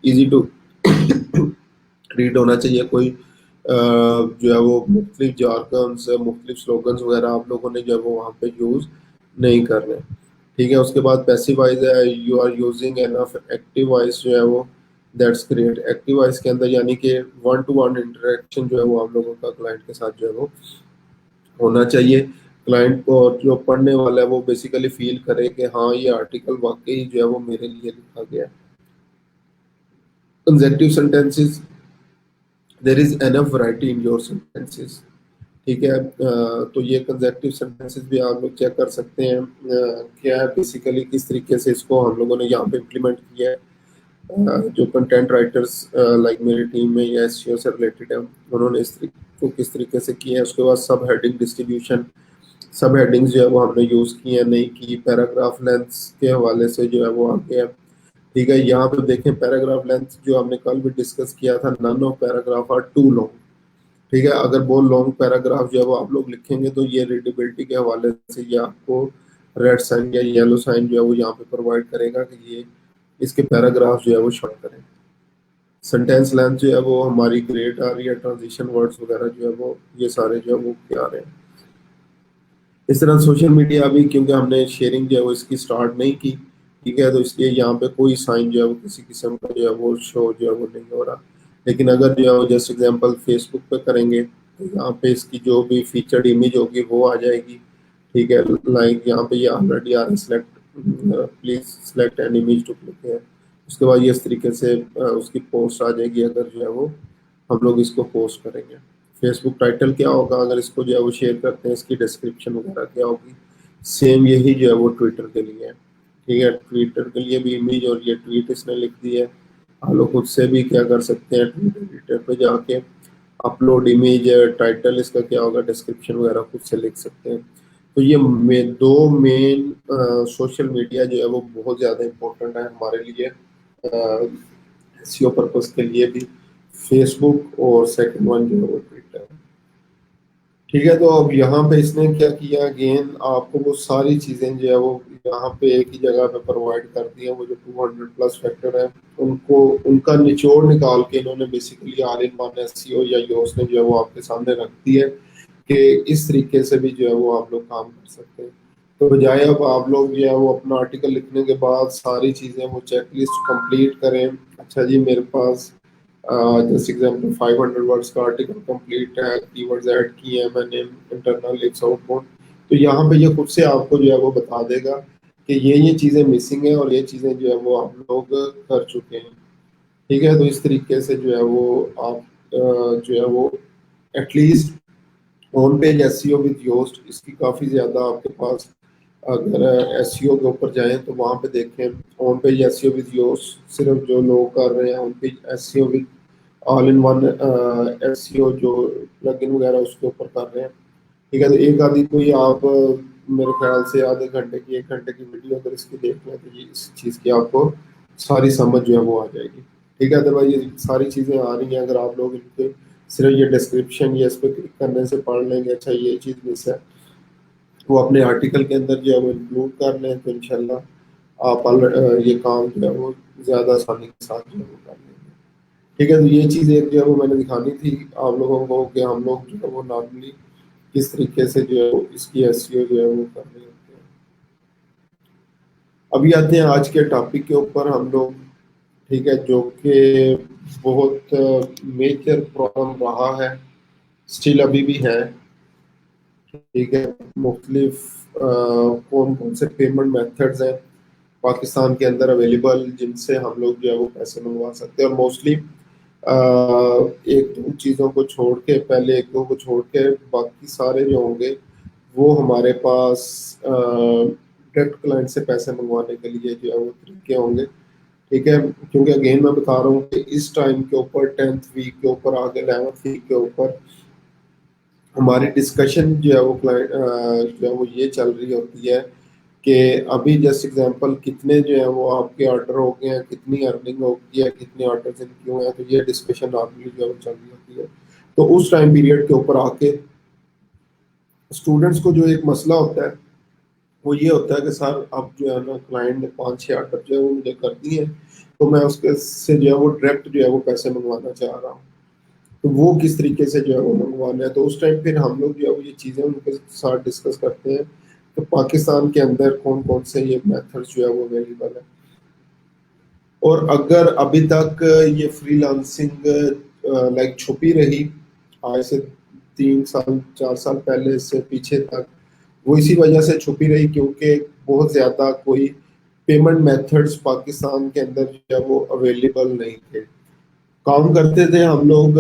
इजी टू रीड होना चाहिए। कोई जो है वो मुख्तलिफ जारगन्स, मुख्तलिफ स्लोगन्स वगैरह आप लोगों ने जो है वो वहाँ पे यूज़ नहीं करने। ठीक है, उसके बाद पैसिव वॉइस है, you are using enough active voice जो है वो, दैट्स ग्रेट। एक्टिव वॉइस के अंदर यानी कि वन टू वन इंटरेक्शन जो है वो आप लोगों का क्लाइंट के साथ जो है वो होना चाहिए। क्लाइंट को जो पढ़ने वाला है वो बेसिकली फील करे कि हाँ ये आर्टिकल वाकई जो है वो मेरे लिए लिखा गया है। Consecutive sentences, there is enough variety in your sentences. ठीक है, तो ये कंसेक्टिव सेंटेंसेस भी आप लोग चेक कर सकते हैं क्या है बेसिकली, किस तरीके से इसको हम लोगों ने यहाँ पे इम्प्लीमेंट किया है। जो कंटेंट राइटर्स लाइक मेरी टीम में या एसईओ से रिलेटेड है, उन्होंने इस को किस तरीके से किया है। उसके बाद सब हेडिंग डिस्ट्रीब्यूशन, सब हेडिंग्स जो है वो हमने यूज़ की है, नहीं की। पैराग्राफ लेंथ के हवाले से जो है वो आगे है। ठीक है, यहाँ पे देखें पैराग्राफ लेंथ जो हमने कल भी डिस्कस किया था, none of paragraph are too long. ठीक है, अगर बहुत लॉन्ग पैराग्राफ जो है वो आप लोग लिखेंगे तो ये रीडेबिलिटी के हवाले से ये आपको रेड साइन या येलो साइन जो है वो यहाँ पे प्रोवाइड करेगा कि ये इसके पैराग्राफ जो है वो शॉर्ट करें। सेंटेंस लेंथ जो है वो हमारी ग्रेट आ रही है, ट्रांजिशन वर्ड्स वगैरह जो है वो ये सारे जो है वो क्या आ रहे हैं। इस तरह सोशल मीडिया अभी क्योंकि हमने शेयरिंग जो है वो इसकी स्टार्ट नहीं की, ठीक है, तो इसलिए यहाँ पे कोई साइन जो है वो किसी किस्म का जो है वो शो जो है वो नहीं हो रहा। लेकिन अगर जो है वो जस्ट एग्जांपल फेसबुक पे करेंगे तो यहाँ पे इसकी जो भी फीचर्ड इमेज होगी वो आ जाएगी। ठीक है, लाइक यहाँ पे ये ऑलरेडी आ रहा है, select please select an image to click है। उसके बाद ये इस तरीके से उसकी पोस्ट आ जाएगी अगर जो है वो हम लोग इसको पोस्ट करेंगे। फेसबुक टाइटल क्या होगा अगर इसको जो है वो शेयर करते हैं, इसकी डिस्क्रिप्शन वगैरह क्या होगी। सेम यही जो है वो ट्विटर के लिए है। ठीक है, ट्विटर के लिए भी इमेज और ये ट्वीट इसने लिख दी है। आप लोग खुद से भी क्या कर सकते हैं, ट्विटर ट्विटर पे जाके अपलोड इमेज, टाइटल इसका क्या होगा, डिस्क्रिप्शन वगैरह खुद से लिख सकते हैं। तो ये दो मेन सोशल मीडिया जो है वो बहुत ज़्यादा इम्पोर्टेंट है हमारे लिए, एसईओ पर्पस के लिए भी, फेसबुक और सेकंड वन जो है वो ट्विटर। ठीक है, तो अब यहाँ पे इसने क्या किया, अगेन आपको वो सारी चीज़ें जो है वो यहाँ पे एक ही जगह पे प्रोवाइड कर दी है। वो जो 200 प्लस फैक्टर है उनको उनका निचोड़ निकाल के इन्होंने basically all in one SEO या योस ने जो है वो आपके सामने रख दी है कि इस तरीके से भी जो है वो आप लोग काम कर सकते हैं। तो बजाय अब आप लोग जो है वो अपना आर्टिकल लिखने के बाद सारी चीज़ें वो चेकलिस्ट कंप्लीट करें, अच्छा जी मेरे पास जैसे एग्जाम्पल 500 वर्ड्स का आर्टिकल कंप्लीट है, कीवर्ड्स ऐड किए हैं मैंने, इंटरनल लिंक्स आउटपुट, तो यहाँ पे ये खुद से आपको जो है वो बता देगा कि ये चीज़ें मिसिंग है और ये चीज़ें जो है वो आप लोग कर चुके हैं। ठीक है, तो इस तरीके से जो है वो आप जो है वो at least on page SEO with Yoast इसकी काफ़ी ज़्यादा आपके पास, अगर एसईओ के ऊपर जाएं तो वहाँ पे देखें on page SEO with Yoast सिर्फ जो लोग कर रहे हैं, on page SEO with all in one SEO जो प्लगइन वगैरह उसके ऊपर कर रहे हैं। ठीक है, तो एक आदि कोई आप मेरे ख्याल से आधे घंटे की 1 घंटे की वीडियो अगर इसकी देख लें तो ये इस चीज़ की आपको सारी समझ जो है वो आ जाएगी। ठीक है, अदरवाइज ये सारी चीज़ें आ रही हैं, अगर आप लोग इनके सिर्फ ये डिस्क्रिप्शन या इस पर क्लिक करने से पढ़ लेंगे अच्छा ये चीज़ मिस है, वो अपने आर्टिकल के अंदर जो है वो इंक्लूड कर लें तो इंशाल्लाह आप ये काम जो है वो ज़्यादा आसानी के साथ जो है वो कर लेंगे। ठीक है, तो ये चीज़ एक जो है वो मैंने दिखानी थी आप लोगों को कि हम लोग जो है वो नॉर्मली किस तरीके से जो है वो इसकी एसईओ जो है वो कर रहे होते हैं। अभी आते हैं आज के टॉपिक के ऊपर हम लोग। ठीक है, जो कि बहुत मेजर प्रॉब्लम रहा है, स्टिल अभी भी है। ठीक है, मुख्तलिफ कौन कौन से पेमेंट मेथड्स हैं पाकिस्तान के अंदर अवेलेबल जिनसे हम लोग जो है वो पैसे मंगवा सकते हैं, और मोस्टली एक दो चीज़ों को छोड़ के, पहले एक दो को छोड़ के बाकी सारे जो होंगे वो हमारे पास डायरेक्ट क्लाइंट से पैसे मंगवाने के लिए जो है वो तरीके होंगे। ठीक है, क्योंकि अगेन मैं बता रहा हूँ कि इस टाइम के ऊपर 10th वीक के ऊपर आगे 11th वीक के ऊपर हमारी डिस्कशन जो है वो क्लाइंट जो है वो ये चल रही होती है कि अभी जस्ट एग्जांपल कितने जो है वो आपके ऑर्डर हो गए हैं, कितनी अर्निंग हो गई है, कितने ऑर्डर इनके हुए हैं, तो ये डिस्कशन नॉर्मली जो है वो चल रही होती है। तो उस टाइम पीरियड के ऊपर आके स्टूडेंट्स को जो एक मसला होता है वो ये होता है कि सर अब जो है ना क्लाइंट ने 5-6 ऑर्डर जो है वो मुझे कर दिए हैं, तो मैं उसके से जो है वो डायरेक्ट जो है वो पैसे मंगवाना चाह रहा हूँ, तो वो किस तरीके से जो है वो मंगवाना है। तो उस टाइम फिर हम लोग जो है वो ये चीज़ें उनके साथ डिस्कस करते हैं तो पाकिस्तान के अंदर कौन कौन से ये मेथड्स जो है वो अवेलेबल है। और अगर अभी तक ये फ्रीलांसिंग लाइक छुपी रही आज से 3 साल 4 साल पहले से पीछे तक, वो इसी वजह से छुपी रही क्योंकि बहुत ज़्यादा कोई पेमेंट मेथड्स पाकिस्तान के अंदर जो है वो अवेलेबल नहीं थे। काम करते थे हम लोग,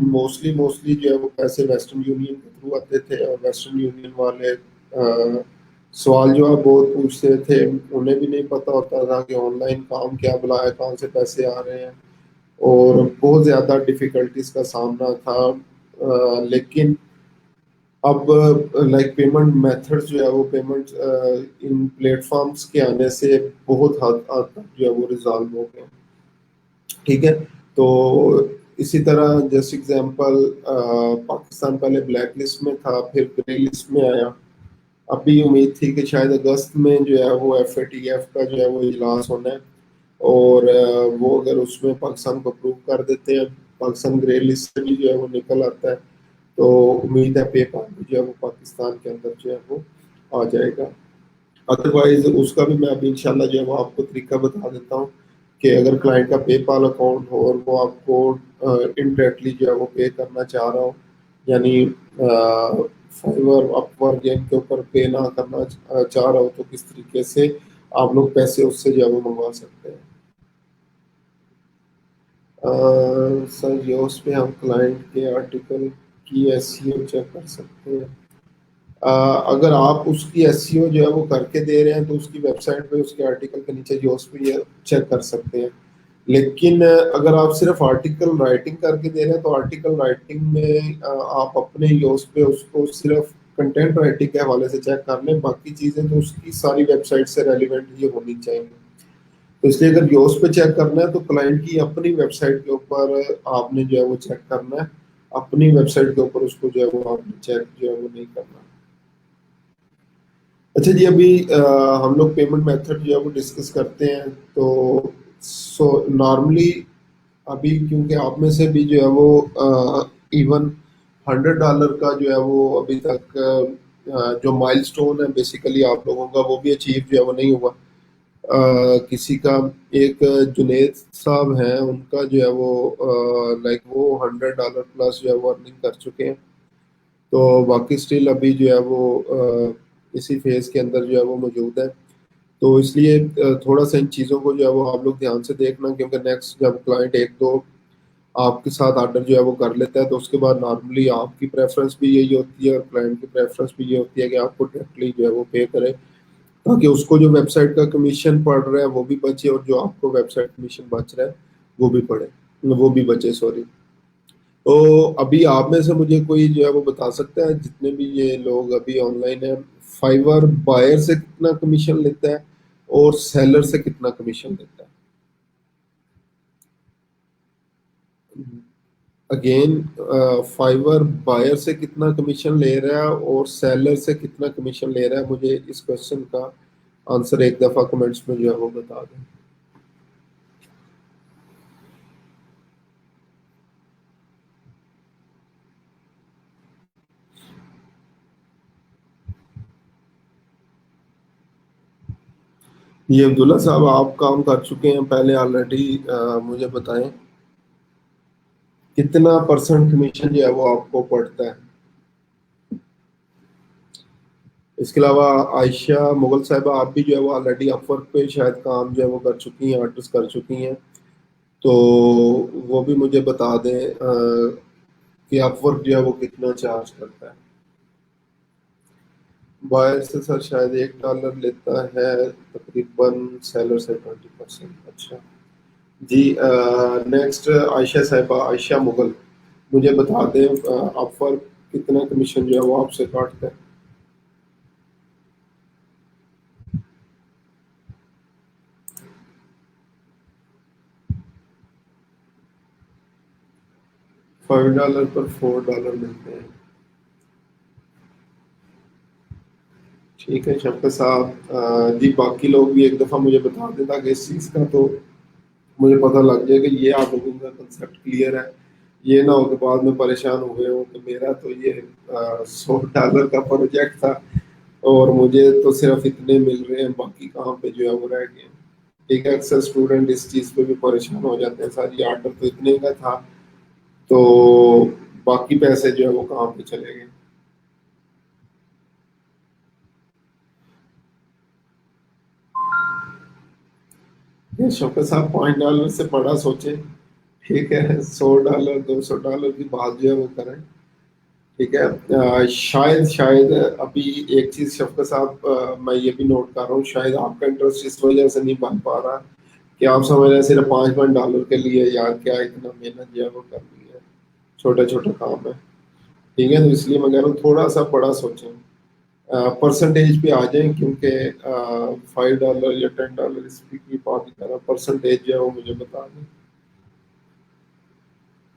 मोस्टली मोस्टली जो है वो पैसे वेस्टर्न यूनियन के थ्रू आते थे, और वेस्टर्न यूनियन वाले सवाल जो है बहुत पूछते थे, उन्हें भी नहीं पता होता था कि ऑनलाइन काम क्या बुला है, कहाँ से पैसे आ रहे हैं, और बहुत ज़्यादा डिफिकल्टीज का सामना था। लेकिन अब लाइक पेमेंट मेथड्स जो है वो पेमेंट इन प्लेटफॉर्म्स के आने से बहुत हद तक जो है वो रिजॉल्व हो गए। ठीक है, तो इसी तरह जैसे एग्जांपल, पाकिस्तान पहले ब्लैक लिस्ट में था, फिर ग्रे लिस्ट में आया। अभी उम्मीद थी कि शायद अगस्त में जो है वो FATF का जो है वो इजलास होना है, और वो अगर उसमें पाकिस्तान को अप्रूव कर देते हैं, पाकिस्तान ग्रे लिस्ट से भी जो है वो निकल आता है, तो उम्मीद है पेपाल भी जो है वो पाकिस्तान के अंदर जो है वो आ जाएगा। अदरवाइज उसका भी मैं अभी इंशाल्लाह जो है वो आपको तरीका बता देता हूँ कि अगर क्लाइंट का पेपाल अकाउंट हो और वो आपको इनडायरेक्टली जो है वो पे करना चाह रहा हो, यानी फाइवर अपवर्क या इनके ऊपर पे ना करना चाह रहा हो, तो किस तरीके से आप लोग पैसे उससे जो है वो मंगवा सकते हैं। सर योस पे हम क्लाइंट के आर्टिकल की एसईओ चेक कर सकते हैं। अगर आप उसकी एसईओ जो है वो करके दे रहे हैं तो उसकी वेबसाइट पे उसके आर्टिकल के नीचे योस पे ये चेक कर सकते हैं। लेकिन अगर आप सिर्फ आर्टिकल राइटिंग करके दे रहे हैं तो आर्टिकल राइटिंग में आप अपने योस पे उसको सिर्फ कंटेंट राइटिंग के हवाले से चेक कर लें, बाकी चीज़ें तो उसकी सारी वेबसाइट से रेलिवेंट ही होनी चाहिए। तो इसलिए अगर योस पे चेक करना है तो क्लाइंट की अपनी वेबसाइट के ऊपर आपने जो है वो चेक करना है, अपनी वेबसाइट के ऊपर उसको जो है वो आपने चेक जो है वो नहीं करना। अच्छा जी, अभी हम लोग पेमेंट मेथड जो है वो डिस्कस करते हैं, तो सो नॉर्मली अभी क्योंकि आप में से भी जो है वो इवन $100 का जो है वो अभी तक जो माइलस्टोन है बेसिकली आप लोगों का वो भी अचीव जो है वो नहीं हुआ। किसी का एक जुनेद साहब हैं, उनका जो है वो लाइक वो $100 प्लस जो है वो अर्निंग कर चुके हैं। तो बाकी स्टिल अभी जो है वो इसी फेज के अंदर जो है वो मौजूद है। तो इसलिए थोड़ा सा इन चीज़ों को जो है वो आप लोग ध्यान से देखना, क्योंकि नेक्स्ट जब क्लाइंट एक दो आपके साथ ऑर्डर जो है वो कर लेता है तो उसके बाद नॉर्मली आपकी प्रेफरेंस भी यही होती है और क्लाइंट की प्रेफरेंस भी ये होती है कि आपको डायरेक्टली जो है वो पे करे, ताकि उसको जो वेबसाइट का कमीशन पड़ रहा है वो भी बचे, और जो आपको वेबसाइट कमीशन बच रहा है वो भी पड़े, वो भी बचे, सॉरी। तो अभी आप में से मुझे कोई जो है वो बता सकता है, जितने भी ये लोग अभी ऑनलाइन है, फाइवर बायर से कितना कमीशन लेता है और सेलर से कितना कमीशन लेता है? अगेन, फाइवर बायर से कितना कमीशन ले रहा है और सेलर से कितना कमीशन ले रहा है, मुझे इस क्वेश्चन का आंसर एक दफा कमेंट्स में जो है वो बता दें। ये अब्दुल्ला साहब आप काम कर चुके हैं पहले ऑलरेडी, मुझे बताएं कितना परसेंट कमीशन जो है वो आपको पड़ता है। इसके अलावा आयशा मुगल साहिबा, आप भी जो है वो ऑलरेडी अपवर्क पे शायद काम जो है वो कर चुकी हैं, आर्टिस्ट कर चुकी हैं, तो वो भी मुझे बता दें कि अपवर्क जो है वो कितना चार्ज करता है। बायर से सर शायद $1 लेता है तकरीबन, सेलर से 20%। अच्छा जी, नेक्स्ट आयशा साहिबा, आयशा मुगल, मुझे बता दें अपवर्क कितना कमीशन जो है वो आपसे काटता है। $5 पर $4 मिलते हैं। ठीक है शफकत साहब, जी बाकी लोग भी एक दफ़ा मुझे बता दें ताकि इस चीज़ का तो मुझे पता लग जाए कि ये आप लोगों का कंसेप्ट क्लियर है। ये ना हो कि बाद में परेशान हुए हो कि मेरा तो ये $100 का प्रोजेक्ट था और मुझे तो सिर्फ इतने मिल रहे हैं, बाकी काम पे जो है वो रह गए। ठीक है, अक्सर स्टूडेंट इस चीज़ पे भी परेशान हो जाते हैं, सर ये आर्डर तो इतने का था तो बाकी पैसे जो है वो कहाँ पे चले गए। ये शौकत साहब $5 से बड़ा सोचे। ठीक है, $100 $200 की बात जो है वो करें। ठीक है, शायद अभी एक चीज शफकत साहब, मैं ये भी नोट कर रहा हूँ, शायद आपका इंटरेस्ट इस वजह से नहीं बन पा रहा कि आप समझ रहे हैं सिर्फ $5 के लिए यार क्या इतना मेहनत जो है वो करनी है, छोटा छोटा काम है। ठीक है, तो इसलिए मैं कह रहा हूँ थोड़ा सा बड़ा सोचें, परसेंटेज पे आ जाएं, क्योंकि $5 या $10 इसकी की बात नहीं कर रहा, परसेंटेज जो है वो मुझे बता दें।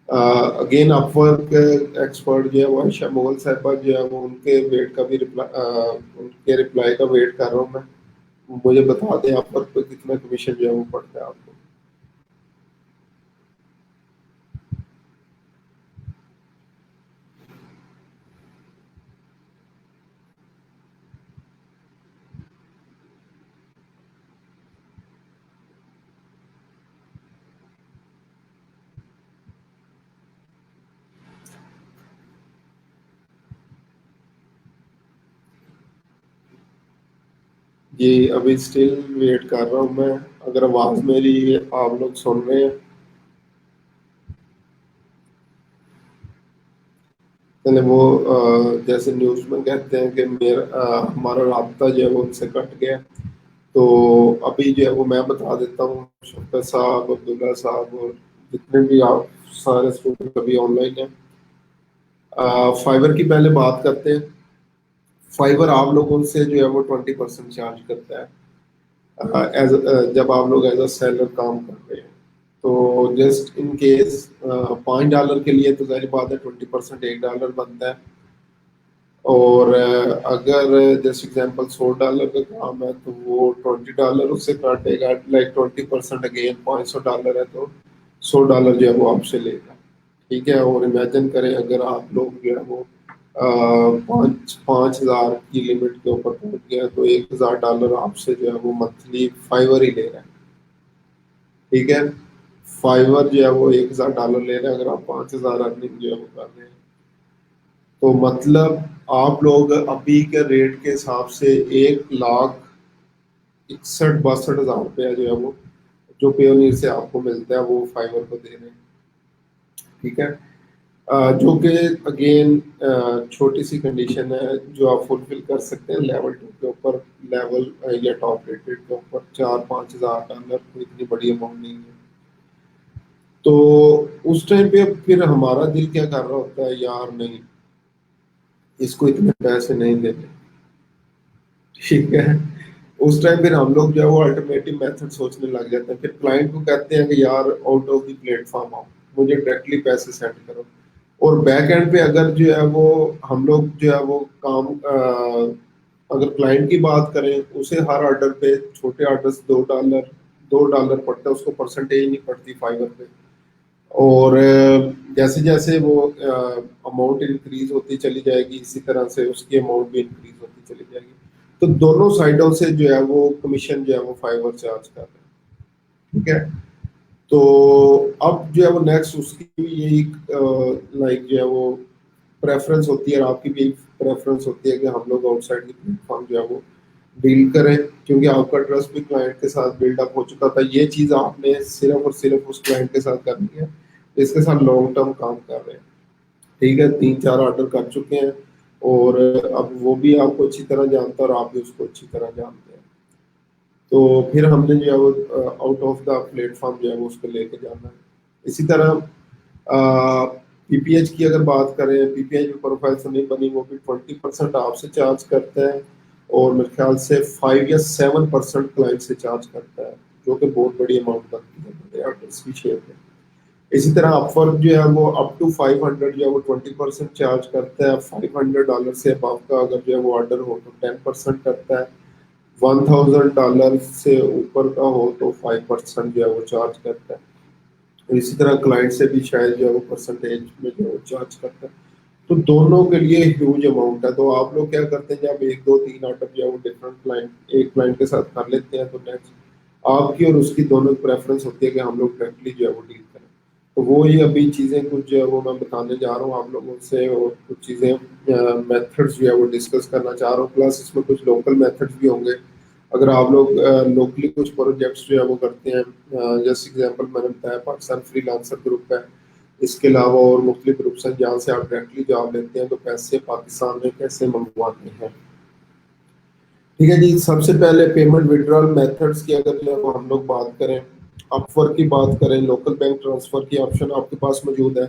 अगेन अपवर्क एक्सपर्ट जो है वो आयशा मुगल साहबा जो है वो उनके वेट का भी रिप्लाई, उनके रिप्लाई का वेट कर रहा हूँ मैं। मुझे बता दें अपवर्क पे कितना कमीशन जो है वो पड़ता है आपको। जी अभी स्टिल वेट कर रहा हूँ मैं, अगर आवाज़ मेरी आप लोग सुन रहे हैं। पहले वो जैसे न्यूज़ में कहते हैं कि हमारा राब्ता जो है वो उनसे कट गया, तो अभी जो है वो मैं बता देता हूँ, शफकत साहब, अब्दुल्ला साहब और जितने भी आप सारे स्टूडेंट अभी ऑनलाइन हैं। फाइबर की पहले बात करते हैं। फाइबर आप लोगों से जो है वो 20% चार्ज करता है, जब आप लोग एज अ सेलर काम कर रहे हैं। तो जस्ट इन केस $5 के लिए तो जाहिर बात है 20% $1 बनता है। और अगर जैसे एग्जांपल $100 का काम है तो वो $20 उससे काटेगा, लाइक 20% अगेन $500 है तो $100 जो है वो आपसे लेगा। ठीक है, और इमेजिन करें अगर आप लोग जो है वो पाँच 5,000 की लिमिट के ऊपर पहुंच गया तो $1,000 आपसे जो है वो मंथली फाइवर ही ले रहा है। ठीक है, फाइवर जो है वो $1,000 ले रहा है, अगर आप 5,000 अर्निंग जो है वो कर रहे हैं तो मतलब आप लोग अभी के रेट के हिसाब से 1,61,62,हजार रुपया जो है वो जो पेयोनीर से आपको मिलता है वो फाइवर को दे रहे हैं। ठीक है, जो कि अगेन छोटी सी कंडीशन है जो आप फुलफिल कर सकते हैं लेवल 2 के ऊपर, लेवल या टॉप रेटेड के ऊपर 4-5 हज़ार डॉलर कोई इतनी बड़ी अमाउंट नहीं है। तो उस टाइम पे फिर हमारा दिल क्या कर रहा होता है, यार नहीं इसको इतने पैसे नहीं देने। ठीक है, उस टाइम फिर हम लोग जो है वो अल्टरनेटिव मेथड सोचने लग जाते हैं, फिर क्लाइंट को कहते हैं कि यार आउट ऑफ द प्लेटफॉर्म आओ, मुझे डायरेक्टली पैसे सेंड करो। और बैक एंड पे अगर जो है वो हम लोग जो है वो काम, अगर क्लाइंट की बात करें उसे हर ऑर्डर पे छोटे ऑर्डर से $2 पड़ता है, उसको परसेंटेज नहीं पड़ती फाइवर पे। और जैसे जैसे वो अमाउंट इंक्रीज होती चली जाएगी इसी तरह से उसकी अमाउंट भी इंक्रीज होती चली जाएगी। तो दोनों साइडों से जो है वो कमीशन जो है वो फाइवर चार्ज कर रहे हैं। ठीक है, तो अब जो है वो नेक्स्ट उसकी भी यही लाइक जो है वो प्रेफरेंस होती है, और आपकी भी प्रेफरेंस होती है कि हम लोग आउटसाइड की प्लेटफॉर्म जो है वो डील करें, क्योंकि आपका ट्रस्ट भी क्लाइंट के साथ बिल्डअप हो चुका था। ये चीज़ आपने सिर्फ और सिर्फ उस क्लाइंट के साथ करनी है इसके साथ लॉन्ग टर्म काम कर रहे हैं। ठीक है, 3-4 ऑर्डर कर चुके हैं और अब वो भी आपको अच्छी तरह जानता है और आप भी उसको अच्छी तरह जानते हैं। तो फिर हमने जो है वो आउट ऑफ द प्लेटफॉर्म जो है वो उसको लेके जाना है। इसी तरह पीपीएच की अगर बात करें, पीपीएच में प्रोफाइल से नहीं बनी, वो भी 20% आपसे चार्ज करते हैं और मेरे ख्याल से 5 या 7% क्लाइंट से चार्ज करता है, जो कि बहुत बड़ी अमाउंट बनती है बड़े आर्टिस्ट की शेयर में। इसी तरह अपवर्क जो है वो अप टू 500 जो है वो 20% चार्ज करता है। $500 से अब आपका अगर जो है वो ऑर्डर हो तो 10% करता है। $1000 से ऊपर का हो तो 5% जो है वो चार्ज करता है। तो इसी तरह क्लाइंट से भी शायद जो है वो परसेंटेज में जो है वो चार्ज करता है। तो दोनों के लिए ह्यूज अमाउंट है। तो आप लोग क्या करते हैं, जब एक दो तीन ऑर्डर जो है वो डिफरेंट क्लाइंट एक क्लाइंट के साथ कर लेते हैं, तो नेक्स्ट आपकी और उसकी दोनों की प्रेफरेंस होती है कि हम लोग डायरेक्टली जो है वो डील करें। तो वो ही अभी चीज़ें कुछ जो है वो मैं बताने जा रहा हूँ आप लोगों से, और कुछ चीज़ें मेथड्स जो है वो डिस्कस करना चाह रहा हूँ, प्लस इसमें कुछ लोकल मेथड्स भी होंगे। अगर आप लोग लोकली कुछ प्रोजेक्ट्स जो है वो करते हैं, जैसे एग्जांपल मैंने बताया पाकिस्तान फ्रीलांसर ग्रुप है, इसके अलावा और मुख्तलिफ ग्रुप्स हैं जहाँ से आप डायरेक्टली जॉब लेते हैं, तो पैसे पाकिस्तान में कैसे मंगवाते हैं। ठीक है जी, सबसे पहले पेमेंट विड्रॉल मेथड्स की अगर जो है हम लोग बात करें, अपवर्क की बात करें, लोकल बैंक ट्रांसफर की ऑप्शन आपके पास मौजूद है।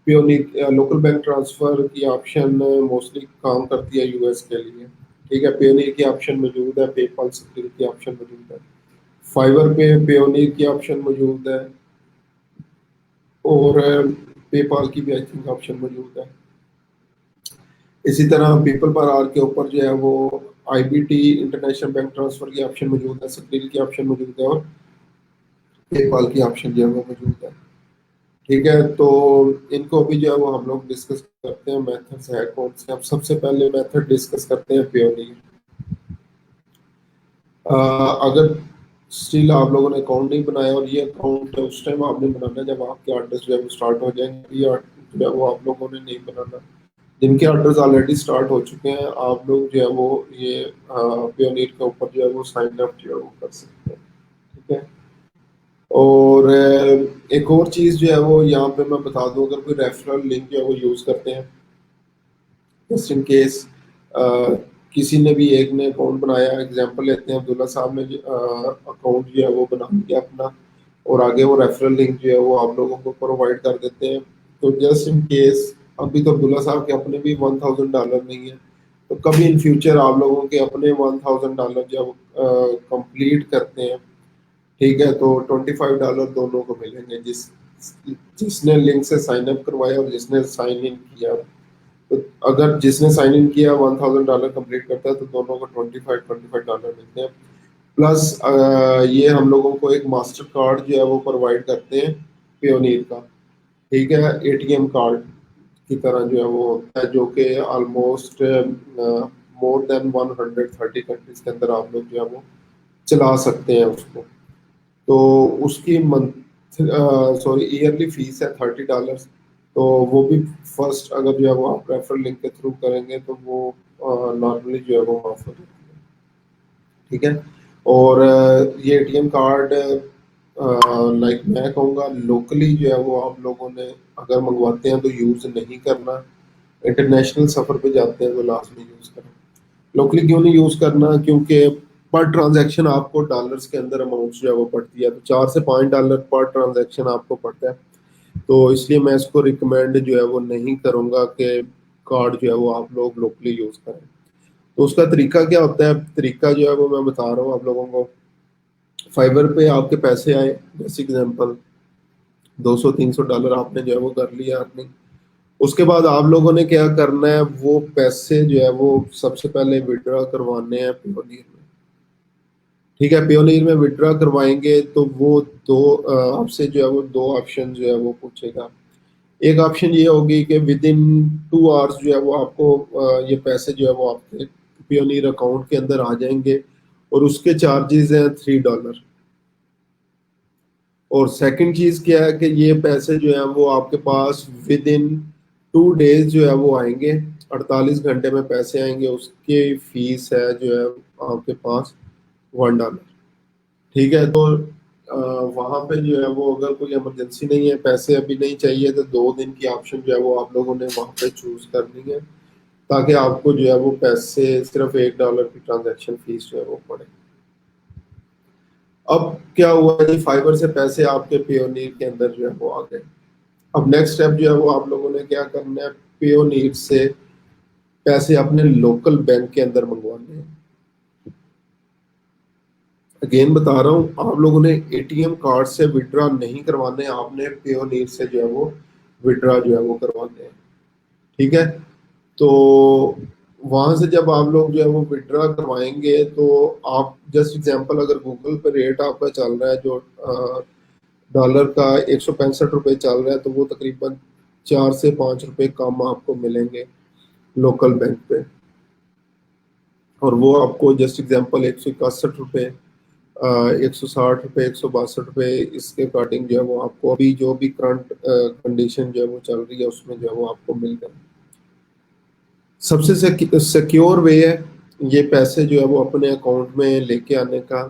पेयोनीर लोकल बैंक ट्रांसफर की ऑप्शन मोस्टली काम करती है यूएस के लिए। ठीक है, पेयोनीर की ऑप्शन मौजूद है, पेपाल स्क्रीन की ऑप्शन मौजूद है, फाइवर पे पेयोनीर की ऑप्शन मौजूद है, और पेपाल की भी आई थिंक ऑप्शन मौजूद है। इसी तरह पीपल पर आर के ऊपर जो है वो आईबीटी इंटरनेशनल बैंक ट्रांसफर की ऑप्शन मौजूद है, स्क्रीन की ऑप्शन मौजूद है, और पेपाल की ऑप्शन जो है वो मौजूद है। ठीक है, तो इनको भी जो है वो हम लोग डिस्कस करते हैं, मेथड्स है कौन से। अब सबसे पहले मेथड डिस्कस करते हैं पेयोनियर। अगर स्टिल आप लोगों ने अकाउंट नहीं बनाया, और ये अकाउंट उस टाइम आपने बनाना है जब आपके ऑर्डर्स जो है वो स्टार्ट हो जाएंगे, ये order जो है वो आप लोगों ने नहीं बनाना। जिनके ऑर्डर्स ऑलरेडी स्टार्ट हो चुके हैं, आप लोग जो है वो ये पेयोनियर के ऊपर जो है वो साइन अप जो है वो कर सकते हैं। ठीक है, और एक और चीज़ जो है वो यहाँ पे मैं बता दूं, अगर कोई रेफरल लिंक जो है वो यूज़ करते हैं, जस्ट इन केस किसी ने भी एक ने अकाउंट बनाया, एग्जांपल लेते हैं अब्दुल्ला साहब ने अकाउंट जो है वो बना लिया अपना, और आगे वो रेफरल लिंक जो है वो आप लोगों को प्रोवाइड कर देते हैं। तो जस्ट इन केस अभी तो अब्दुल्ला साहब के अपने भी $1000 नहीं है, तो कभी इन फ्यूचर आप लोगों के अपने $1000 जब कंप्लीट करते हैं, ठीक है, तो $25 दोनों को मिलेंगे, जिसने लिंक से साइन अप करवाया और जिसने साइन इन किया। तो अगर जिसने साइन इन किया $1000 कंप्लीट करता है, तो दोनों को $25 मिलते हैं। प्लस ये हम लोगों को एक मास्टर कार्ड जो है वो प्रोवाइड करते हैं पेयोनीर का। ठीक है, एटीएम कार्ड की तरह जो है वो होता है, जो कि ऑलमोस्ट मोर देन 130 कंट्रीज के अंदर आप लोग जो है वो चला सकते हैं उसको। तो उसकी मंथ सॉरी ईयरली फीस है $30। तो वो भी फर्स्ट अगर जो है वो आप रेफरल लिंक के थ्रू करेंगे, तो वो नॉर्मली जो है वो माफ हो जाती है। ठीक है, और ये एटीएम कार्ड लाइक मैं कहूँगा लोकली जो है वो आप लोगों ने अगर मंगवाते हैं तो यूज़ नहीं करना, इंटरनेशनल सफ़र पे जाते हैं तो लाजमी यूज़ करना। लोकली क्यों नहीं यूज़ करना, क्योंकि पर ट्रांजैक्शन आपको डॉलर्स के अंदर अमाउंट जो है वो पड़ती है, तो $4 से $5 पर ट्रांजैक्शन आपको पड़ता है। तो इसलिए मैं इसको रिकमेंड जो है वो नहीं करूँगा कि कार्ड जो है वो आप लोग लोकली यूज़ करें। तो उसका तरीका क्या होता है, तरीका जो है वो मैं बता रहा हूँ आप लोगों को। फाइबर पे आपके पैसे आए, जैसे एग्जांपल $200-300 आपने जो है वो कर लिया अर्निंग। उसके बाद आप लोगों ने क्या करना है, वो पैसे जो है वो सबसे पहले विड्रॉ करवाने हैं पेयोनियर में। ठीक है, पेयोनियर में विड्रॉ करवाएंगे तो वो दो आपसे जो है वो दो ऑप्शन जो है वो पूछेगा। एक ऑप्शन ये होगी कि विद इन 2 आवर्स जो है वो आपको ये पैसे जो है वो आपके पेयोनियर अकाउंट के अंदर आ जाएंगे, और उसके चार्जेस हैं $3। और सेकंड चीज क्या है कि ये पैसे जो है वो आपके पास विद इन 2 डेज जो है वो आएंगे, 48 घंटे में पैसे आएंगे, उसकी फीस है जो है आपके पास $1। ठीक है, तो वहाँ पे जो है वो अगर कोई इमरजेंसी नहीं है, पैसे अभी नहीं चाहिए, तो 2 दिन की ऑप्शन जो है वो आप लोगों ने वहाँ पे चूज करनी है, ताकि आपको जो है वो पैसे सिर्फ $1 की ट्रांजैक्शन फीस जो है वो पड़े। अब क्या हुआ जी, फाइबर से पैसे आपके पेयोनीर के अंदर जो है वो आ गए। अब नेक्स्ट स्टेप जो है वो आप लोगों ने क्या करना है, पेयोनीर से पैसे अपने लोकल बैंक के अंदर मंगवाने हैं। अगेन बता रहा हूँ, आप लोगों ने एटीएम कार्ड से विड्रॉ नहीं करवाने, आपने पेयोनीर से जो है वो विड्रॉ जो है वो करवाने हैं। ठीक है, तो वहां से जब आप लोग जो है वो विड्रॉ करवाएंगे तो आप जस्ट एग्जांपल, अगर गूगल पे रेट आपका चल रहा है जो डॉलर का 165 रुपये चल रहा है, तो वो तकरीबन 4 से 5 रुपये कम आपको मिलेंगे लोकल बैंक पे। और वो आपको जस्ट एग्जांपल 161 रुपये, 160 रुपये, 162 रुपये, इसके अकॉर्डिंग जो है वो आपको अभी जो भी करंट कंडीशन जो है वो चल रही है उसमें जो है वो आपको मिल रहा है। सबसे सिक्योर वे है ये पैसे जो है वो अपने अकाउंट में लेके आने का।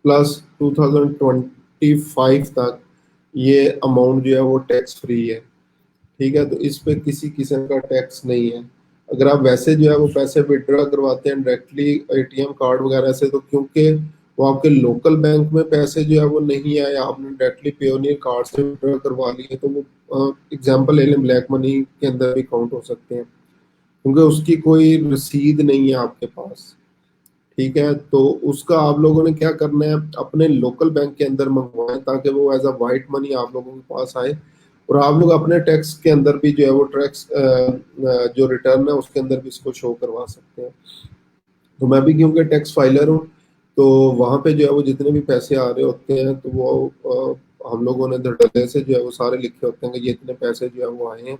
प्लस 2025 तक ये अमाउंट जो है वो टैक्स फ्री है। ठीक है, तो इस पे किसी किस्म का टैक्स नहीं है। अगर आप वैसे जो है वो पैसे विड्रॉ करवाते हैं डायरेक्टली एटीएम कार्ड वगैरह से, तो क्योंकि वो आपके लोकल बैंक में पैसे जो है वो नहीं आए, आपने डायरेक्टली पेयोनियर कार्ड से विड्रॉ करवा लिए, तो वो एग्जांपल ले लें, ब्लैक मनी के अंदर भी काउंट हो सकते हैं, क्योंकि उसकी कोई रसीद नहीं है आपके पास। ठीक है, तो उसका आप लोगों ने क्या करना है, अपने लोकल बैंक के अंदर मंगवाएं ताकि वो एज अ वाइट मनी आप लोगों के पास आए। और आप लोग अपने टैक्स के अंदर भी जो है वो टैक्स जो रिटर्न है उसके अंदर भी इसको शो करवा सकते हैं। तो मैं भी क्योंकि टैक्स फाइलर हूँ, तो वहाँ पे जो है वो जितने भी पैसे आ रहे होते हैं तो वो हम लोगों ने धड़ल्ले से जो है वो सारे लिखे होते हैं कि ये इतने पैसे जो है वो आए हैं,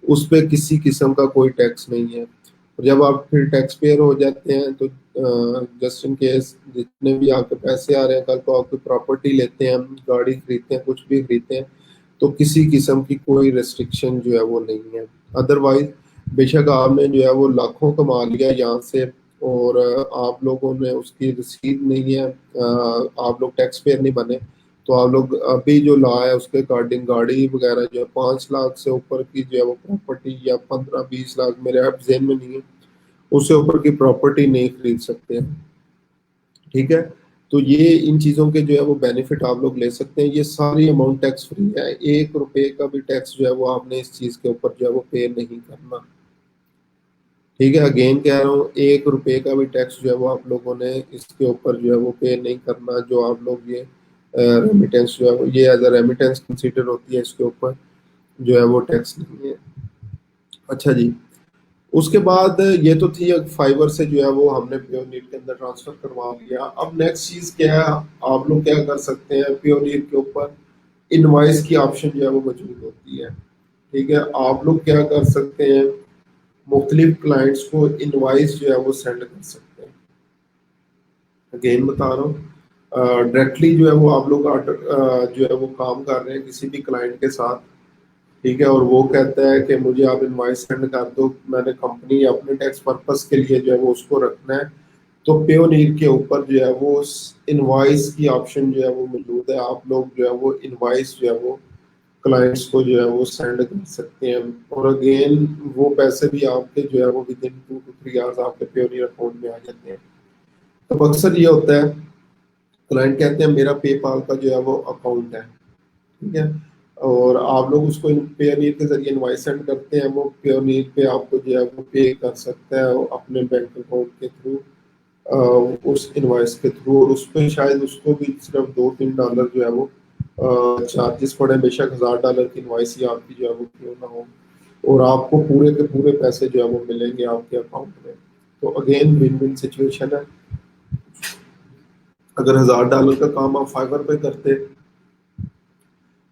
उस पे किसी किस्म का कोई टैक्स नहीं है। और जब आप फिर टैक्स पेयर हो जाते हैं तो जस्ट इन केस जितने भी आपके पैसे आ रहे हैं, कल को आप कोई प्रॉपर्टी लेते हैं, गाड़ी खरीदते हैं, कुछ भी खरीदते हैं, तो किसी किस्म की कोई रेस्ट्रिक्शन जो है वो नहीं है। अदरवाइज बेशक आपने जो है वो लाखों कमा लिया यहाँ से और आप लोगों ने उसकी रसीद नहीं है, आप लोग टैक्स पेयर नहीं बने, तो आप लोग अभी जो लॉ है उसके अकॉर्डिंग गाड़ी वगैरह जो है 5 लाख से ऊपर की जो है वो प्रॉपर्टी, या 15-20 लाख, मेरे आप जेन में नहीं है, उससे ऊपर की प्रॉपर्टी नहीं खरीद सकते हैं। ठीक है, तो ये इन चीज़ों के जो है वो बेनिफिट आप लोग ले सकते हैं। ये सारी अमाउंट टैक्स फ्री है, 1 रुपए का भी टैक्स जो है वो आपने इस चीज़ के ऊपर जो है वो पे नहीं करना। ठीक है, अगेन कह रहा हूँ, 1 रुपए का भी टैक्स जो है वो आप लोगों ने इसके ऊपर जो है वो पे नहीं करना। जो आप लोग ये रेमिटेंस जो है वो ये एज अ रेमिटेंस कंसीडर होती है, इसके ऊपर जो है वो टैक्स नहीं है। अच्छा जी, उसके बाद ये तो थी फाइबर से जो है वो हमने पियोनियर के अंदर ट्रांसफर करवा लिया। अब नेक्स्ट चीज क्या है, आप लोग क्या कर सकते हैं, पियोनियर के ऊपर इनवॉइस की ऑप्शन जो है वो मौजूद होती है। ठीक है, आप लोग क्या कर सकते हैं, मुख्तलिफ क्लाइंट्स को इनवॉइस जो है वो सेंड कर सकते हैं। अगेन बता रहा हूँ, डायरेक्टली जो है वो आप लोग जो है वो काम कर रहे हैं किसी भी क्लाइंट के साथ। ठीक है, और वो कहता है कि मुझे आप इनवॉइस सेंड कर दो, मैंने कंपनी अपने टैक्स पर्पस के लिए जो है वो उसको रखना है, तो पेयोनीर के ऊपर जो है वो इनवॉइस की ऑप्शन जो है वो मौजूद है। आप लोग जो है वो इनवॉइस जो है वो क्लाइंट्स को जो है वो सेंड कर सकते हैं, और अगेन वो पैसे भी आपके जो है वो विद इन 2 to 3 आवर्स आपके पेयोनीर अकाउंट में आ जाते हैं। तो अक्सर ये होता है, क्लाइंट कहते हैं मेरा पेपाल का जो है वो अकाउंट है, ठीक है, और आप लोग उसको पेयोनीर के जरिए इनवॉइस सेंड करते हैं, वो पेयोनीर पे आपको जो है वो पे कर सकता है वो अपने बैंक अकाउंट के थ्रू, उस इनवॉइस के थ्रू, और उस पर शायद उसको भी सिर्फ $2-3 जो है वो चार्जेस पड़े, बेशक $1000 की इनवॉइस ही आपकी जो है वो क्यों ना हो, और आपको पूरे के पूरे पैसे जो है वो मिलेंगे आपके अकाउंट में। तो अगेन विन विन सिचुएशन है। अगर $1000 का काम आप फाइवर पे करते,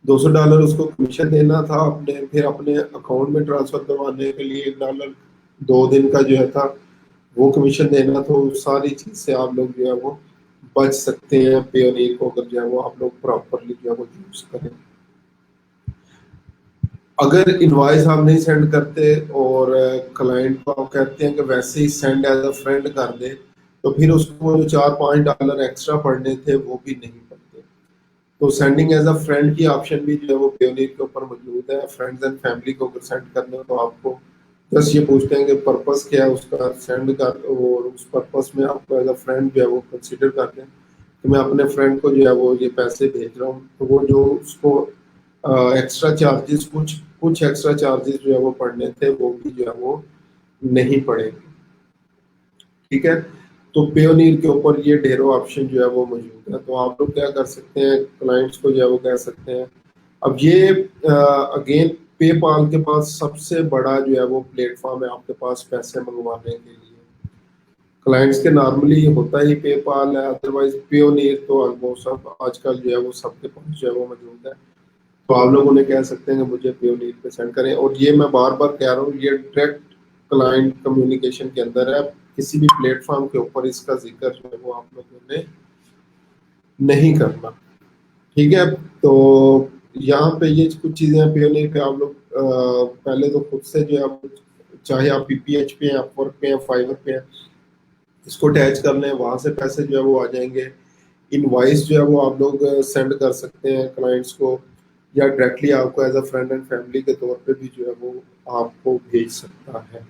$200 उसको कमीशन देना था, अपने फिर अपने अकाउंट में ट्रांसफर करवाने के लिए $1 2 दिन का जो है था वो कमीशन देना, तो सारी चीज से आप लोग जो है वो बच सकते हैं पेयोनीर को, अगर जो है वो आप लोग प्रॉपरली जो है वो यूज करें। अगर इनवॉइस आप नहीं सेंड करते और क्लाइंट को आप कहते हैं कि वैसे ही सेंड एज अ फ्रेंड कर दे, तो फिर उसको जो $4-5 एक्स्ट्रा पड़ने थे वो भी नहीं पड़ते। तो सेंडिंग एज अ फ्रेंड की ऑप्शन भी जो है वो पेयोनीर के ऊपर मौजूद है। फ्रेंड्स एंड फैमिली को अगर सेंड करना हो तो आपको बस ये पूछते हैं कि पर्पस क्या है उसका, सेंड कर, और उस पर्पस में आपको एज अ फ्रेंड जो है वो कंसिडर करते हैं कि मैं अपने फ्रेंड को जो है वो ये पैसे भेज रहा हूँ, तो वो जो उसको एक्स्ट्रा चार्जेस, कुछ कुछ एक्स्ट्रा चार्जेस जो है वो पड़ने थे वो भी जो है वो नहीं पड़ेंगे। ठीक है, तो पेयोनीर के ऊपर ये ढेरों ऑप्शन जो है वो मौजूद है। तो आप लोग क्या कर सकते हैं, क्लाइंट्स को जो है वो कह सकते हैं। अब ये अगेन पेपाल के पास सबसे बड़ा जो है वो प्लेटफॉर्म है आपके पास पैसे मंगवाने के लिए। क्लाइंट्स के नॉर्मली होता ही पेपाल है, अदरवाइज पेयोनीर तो ऑलमोस्ट सब आजकल जो है वो सबके पास जो है वो मौजूद है। तो आप लोग उन्हें कह सकते हैं कि मुझे पेयोनीर पे सेंड करें। और ये मैं बार बार कह रहा हूँ, ये डायरेक्ट क्लाइंट कम्युनिकेशन के अंदर है, किसी भी प्लेटफॉर्म के ऊपर इसका जिक्र जो है वो आप लोगों ने नहीं करना। ठीक है। तो यहाँ पे ये कुछ चीजें पेयोनीर पे आप लोग पहले तो खुद से जो है आप, चाहे आप पीपीएच पे हैं, अपवर्क पे हैं, फाइवर पे हैं, इसको अटैच कर लें, वहां से पैसे जो है वो आ जाएंगे। इनवॉइस जो है वो आप लोग सेंड कर सकते हैं क्लाइंट्स को, या डायरेक्टली आपको as a friend and family के तौर पे भी जो है वो आपको भेज सकता है।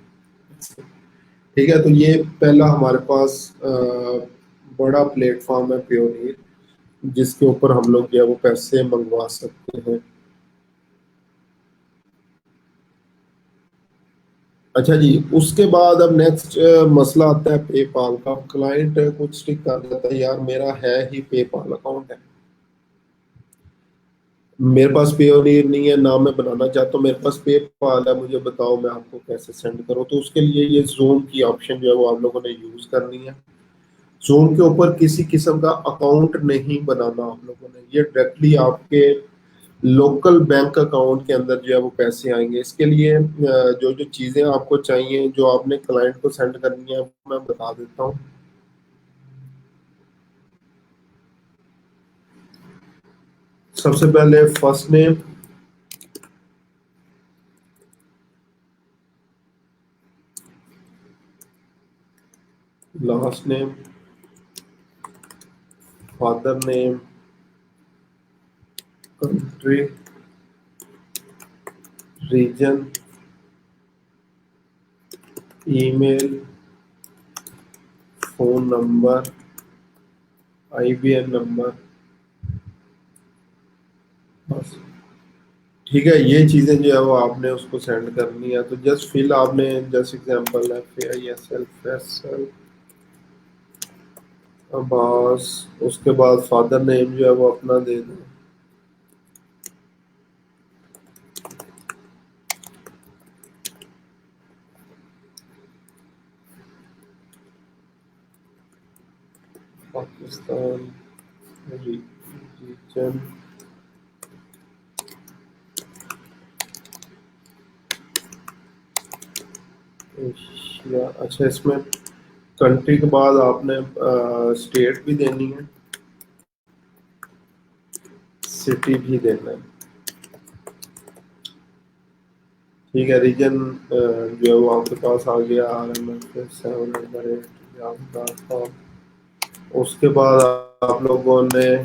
ठीक है। तो ये पहला हमारे पास बड़ा प्लेटफॉर्म है पेयोनीर, जिसके ऊपर हम लोग जो है वो पैसे मंगवा सकते हैं। अच्छा जी, उसके बाद अब नेक्स्ट मसला आता है पेपाल का। क्लाइंट कुछ स्टिक कर देता है, यार मेरा है ही पेपाल अकाउंट है, मेरे पास पेयोनियर नहीं है, ना मैं बनाना चाहता हूँ, मेरे पास पेपाल है, मुझे बताओ मैं आपको कैसे सेंड करूँ। तो उसके लिए ये ज़ूम की ऑप्शन जो है वो आप लोगों ने यूज़ करनी है। ज़ूम के ऊपर किसी किस्म का अकाउंट नहीं बनाना आप लोगों ने, ये डायरेक्टली आपके लोकल बैंक अकाउंट के अंदर जो है वो पैसे आएंगे। इसके लिए जो जो चीज़ें आपको चाहिए, जो आपने क्लाइंट को सेंड करनी है, वो मैं बता देता हूँ। सबसे पहले first name, last name, father name, country, region, email, phone number, IBAN number, बस। ठीक है, ये चीजें जो है वो आपने उसको सेंड करनी है। तो जस्ट फिल आपने, जस्ट एग्जांपल है FAISL फैसल अब्बास, उसके बाद फादर नेम जो है वो अपना दे दें, पाकिस्तान, रीजन, एशिया। अच्छा, इसमें कंट्री के बाद आपने स्टेट भी देनी है, सिटी भी देना है। ठीक है, रीजन जो है वो आपके पास आ गया, RMF788। उसके बाद आप लोगों ने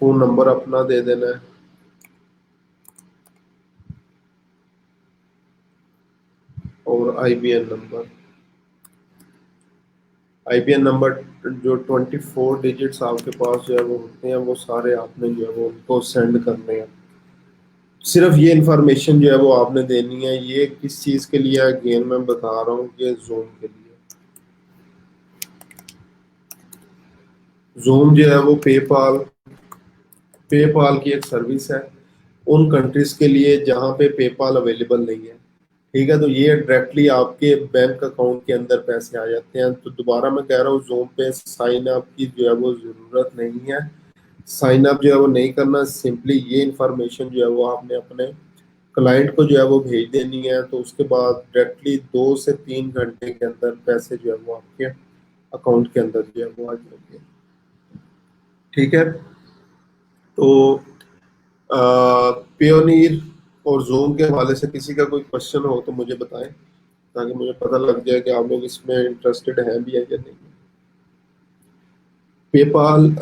फोन नंबर अपना दे देना है, और आईबीएन नंबर जो 24 डिजिट्स आपके पास जो है वो होते हैं, वो सारे आपने जो है वो उनको सेंड करने हैं। सिर्फ ये इंफॉर्मेशन जो है वो आपने देनी है। ये किस चीज़ के लिए, अगेन मैं बता रहा हूँ, ये जूम के लिए। जूम जो है वो पेपाल की एक सर्विस है उन कंट्रीज के लिए जहाँ पे पेपाल अवेलेबल नहीं है। ठीक है। तो ये डायरेक्टली आपके बैंक अकाउंट के अंदर पैसे आ जाते हैं। तो दोबारा मैं कह रहा हूँ, जूम पे साइन अप की जो है वो जरूरत नहीं है। साइन अप जो है वो नहीं करना, सिंपली ये इंफॉर्मेशन जो है वो आपने अपने क्लाइंट को जो है वो भेज देनी है। तो उसके बाद डायरेक्टली 2 से 3 घंटे के अंदर पैसे जो है वो आपके अकाउंट के अंदर जो है वो आ जाएंगे। ठीक है। तो पियोनीर और जूम के हवाले से किसी का कोई क्वेश्चन हो तो मुझे बताएं, ताकि मुझे पता लग जाए कि आप लोग इसमें इंटरेस्टेड हैं भी है या नहीं। पेपाल,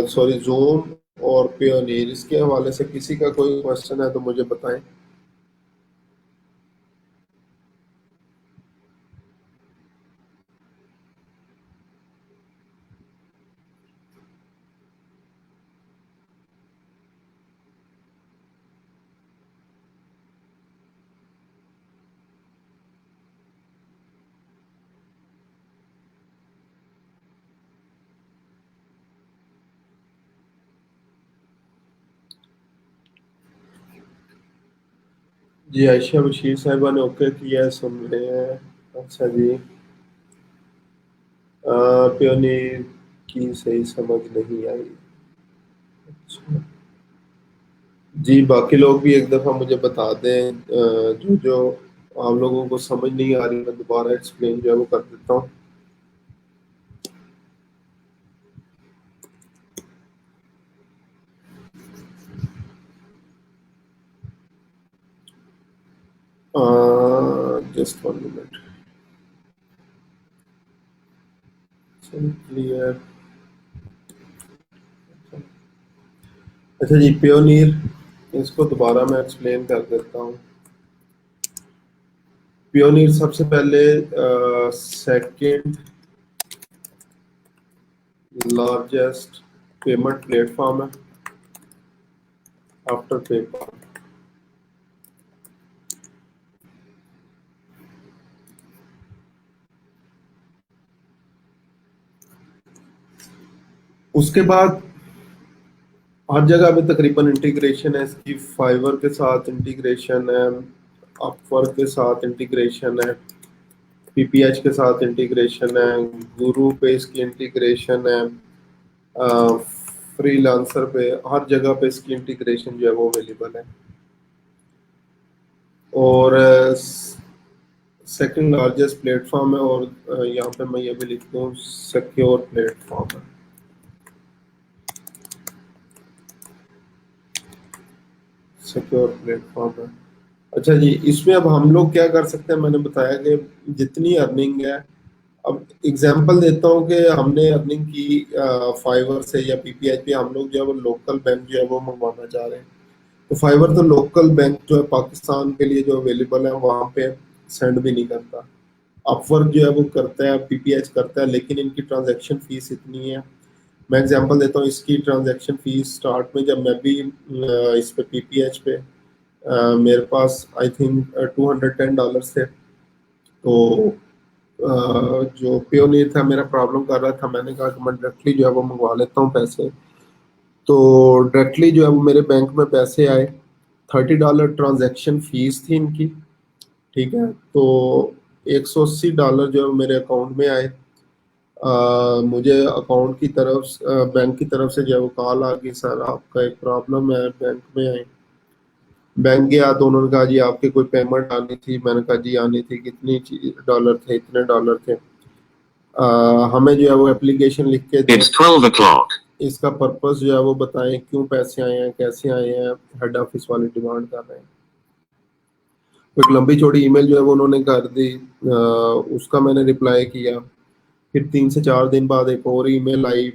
सॉरी, जूम और पियोनीर, इसके हवाले से किसी का कोई क्वेश्चन है तो मुझे बताएं। जी आयशा बशीर साहिबा ने ओके किया है, सुन रहे हैं। अच्छा जी। प्योनीर की सही समझ नहीं आई। अच्छा। जी बाकी लोग भी एक दफ़ा मुझे बता दें, जो जो आप लोगों को समझ नहीं आ रही, मैं दोबारा एक्सप्लेन जो है वो कर देता हूँ। Just 1 minute. क्लियर। अच्छा जी, प्योनीर, इसको दोबारा मैं एक्सप्लेन कर देता हूँ। प्योनीर सबसे पहले सेकंड लार्जेस्ट पेमेंट प्लेटफॉर्म है आफ्टर पेपल। उसके बाद हर जगह पे तकरीबन इंटीग्रेशन है इसकी। फाइवर के साथ इंटीग्रेशन है, अपवर्क के साथ इंटीग्रेशन है, पीपीएच के साथ इंटीग्रेशन है, गुरु पे इसकी इंटीग्रेशन है, फ्रीलांसर पे, हर जगह पे इसकी इंटीग्रेशन जो है वो अवेलेबल है। और सेकंड लार्जेस्ट प्लेटफॉर्म है, और यहाँ पे मैं ये भी लिखता हूँ सिक्योर प्लेटफॉर्म है। सिक्योर प्लेटफॉर्म है। अच्छा जी, इसमें अब हम लोग क्या कर सकते हैं, मैंने बताया कि जितनी अर्निंग है, अब एग्जांपल देता हूँ कि हमने अर्निंग की फाइवर से या पीपीएच पे, हम लोग जो है वो लोकल बैंक जो है वो मंगवाना चाह रहे हैं। तो फाइवर तो लोकल बैंक जो है पाकिस्तान के लिए जो अवेलेबल है वहाँ पे सेंड भी नहीं करता। अपवर्क जो है वो करता है, पीपीएच करता है, लेकिन इनकी ट्रांजैक्शन फीस इतनी है। मैं एग्जांपल देता हूँ, इसकी ट्रांजैक्शन फीस स्टार्ट में जब मैं भी इस पे पीपीएच पे मेरे पास आई थिंक $210 थे। तो जो पियोनियर था मेरा प्रॉब्लम कर रहा था, मैंने कहा कि मैं डायरेक्टली जो है वो मंगवा लेता हूँ पैसे। तो डायरेक्टली जो है वो मेरे बैंक में पैसे आए। $30 ट्रांजैक्शन फीस थी इनकी। ठीक है, तो $180 जो है वो मेरे अकाउंट में आए। मुझे अकाउंट की तरफ बैंक की तरफ से जो है वो कॉल आ गई, सर आपका एक प्रॉब्लम है, बैंक में आए। बैंक गया तो उन्होंने कहा जी आपकी कोई पेमेंट आनी थी। मैंने कहा जी आनी थी, कितनी डॉलर थे, इतने डॉलर थे। हमें जो है वो एप्लीकेशन लिख के दें, It's 12 o'clock. इसका पर्पस जो है वो बताएं, क्यों पैसे आए हैं, कैसे आए हैं। हेड ऑफिस वाले डिमांड कर रहे हैं। एक लंबी चौड़ी ईमेल जो है वो उन्होंने कर दी। उसका मैंने रिप्लाई किया। फिर 3 से 4 दिन बाद एक और ईमेल आई,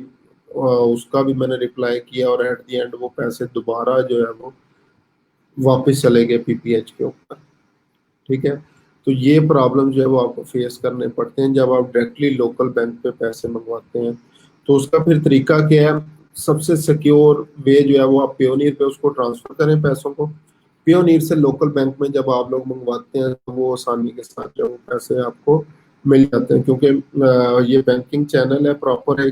उसका भी मैंने रिप्लाई किया, और एट दी एंड वो पैसे दोबारा जो है वो वापस चले गए पीपीएच के ऊपर। ठीक है, तो ये प्रॉब्लम जो है वो आपको फेस करने पड़ते हैं जब आप डायरेक्टली लोकल बैंक पे पैसे मंगवाते हैं। तो उसका फिर तरीका क्या है, सबसे सिक्योर वे जो है वो आप पियोनियर पे उसको ट्रांसफर करें पैसों को। पियोनियर से लोकल बैंक में जब आप लोग मंगवाते हैं तो वो आसानी के साथ जो है वो पैसे आपको मिल जाते हैं, क्योंकि ये बैंकिंग चैनल है प्रॉपर है,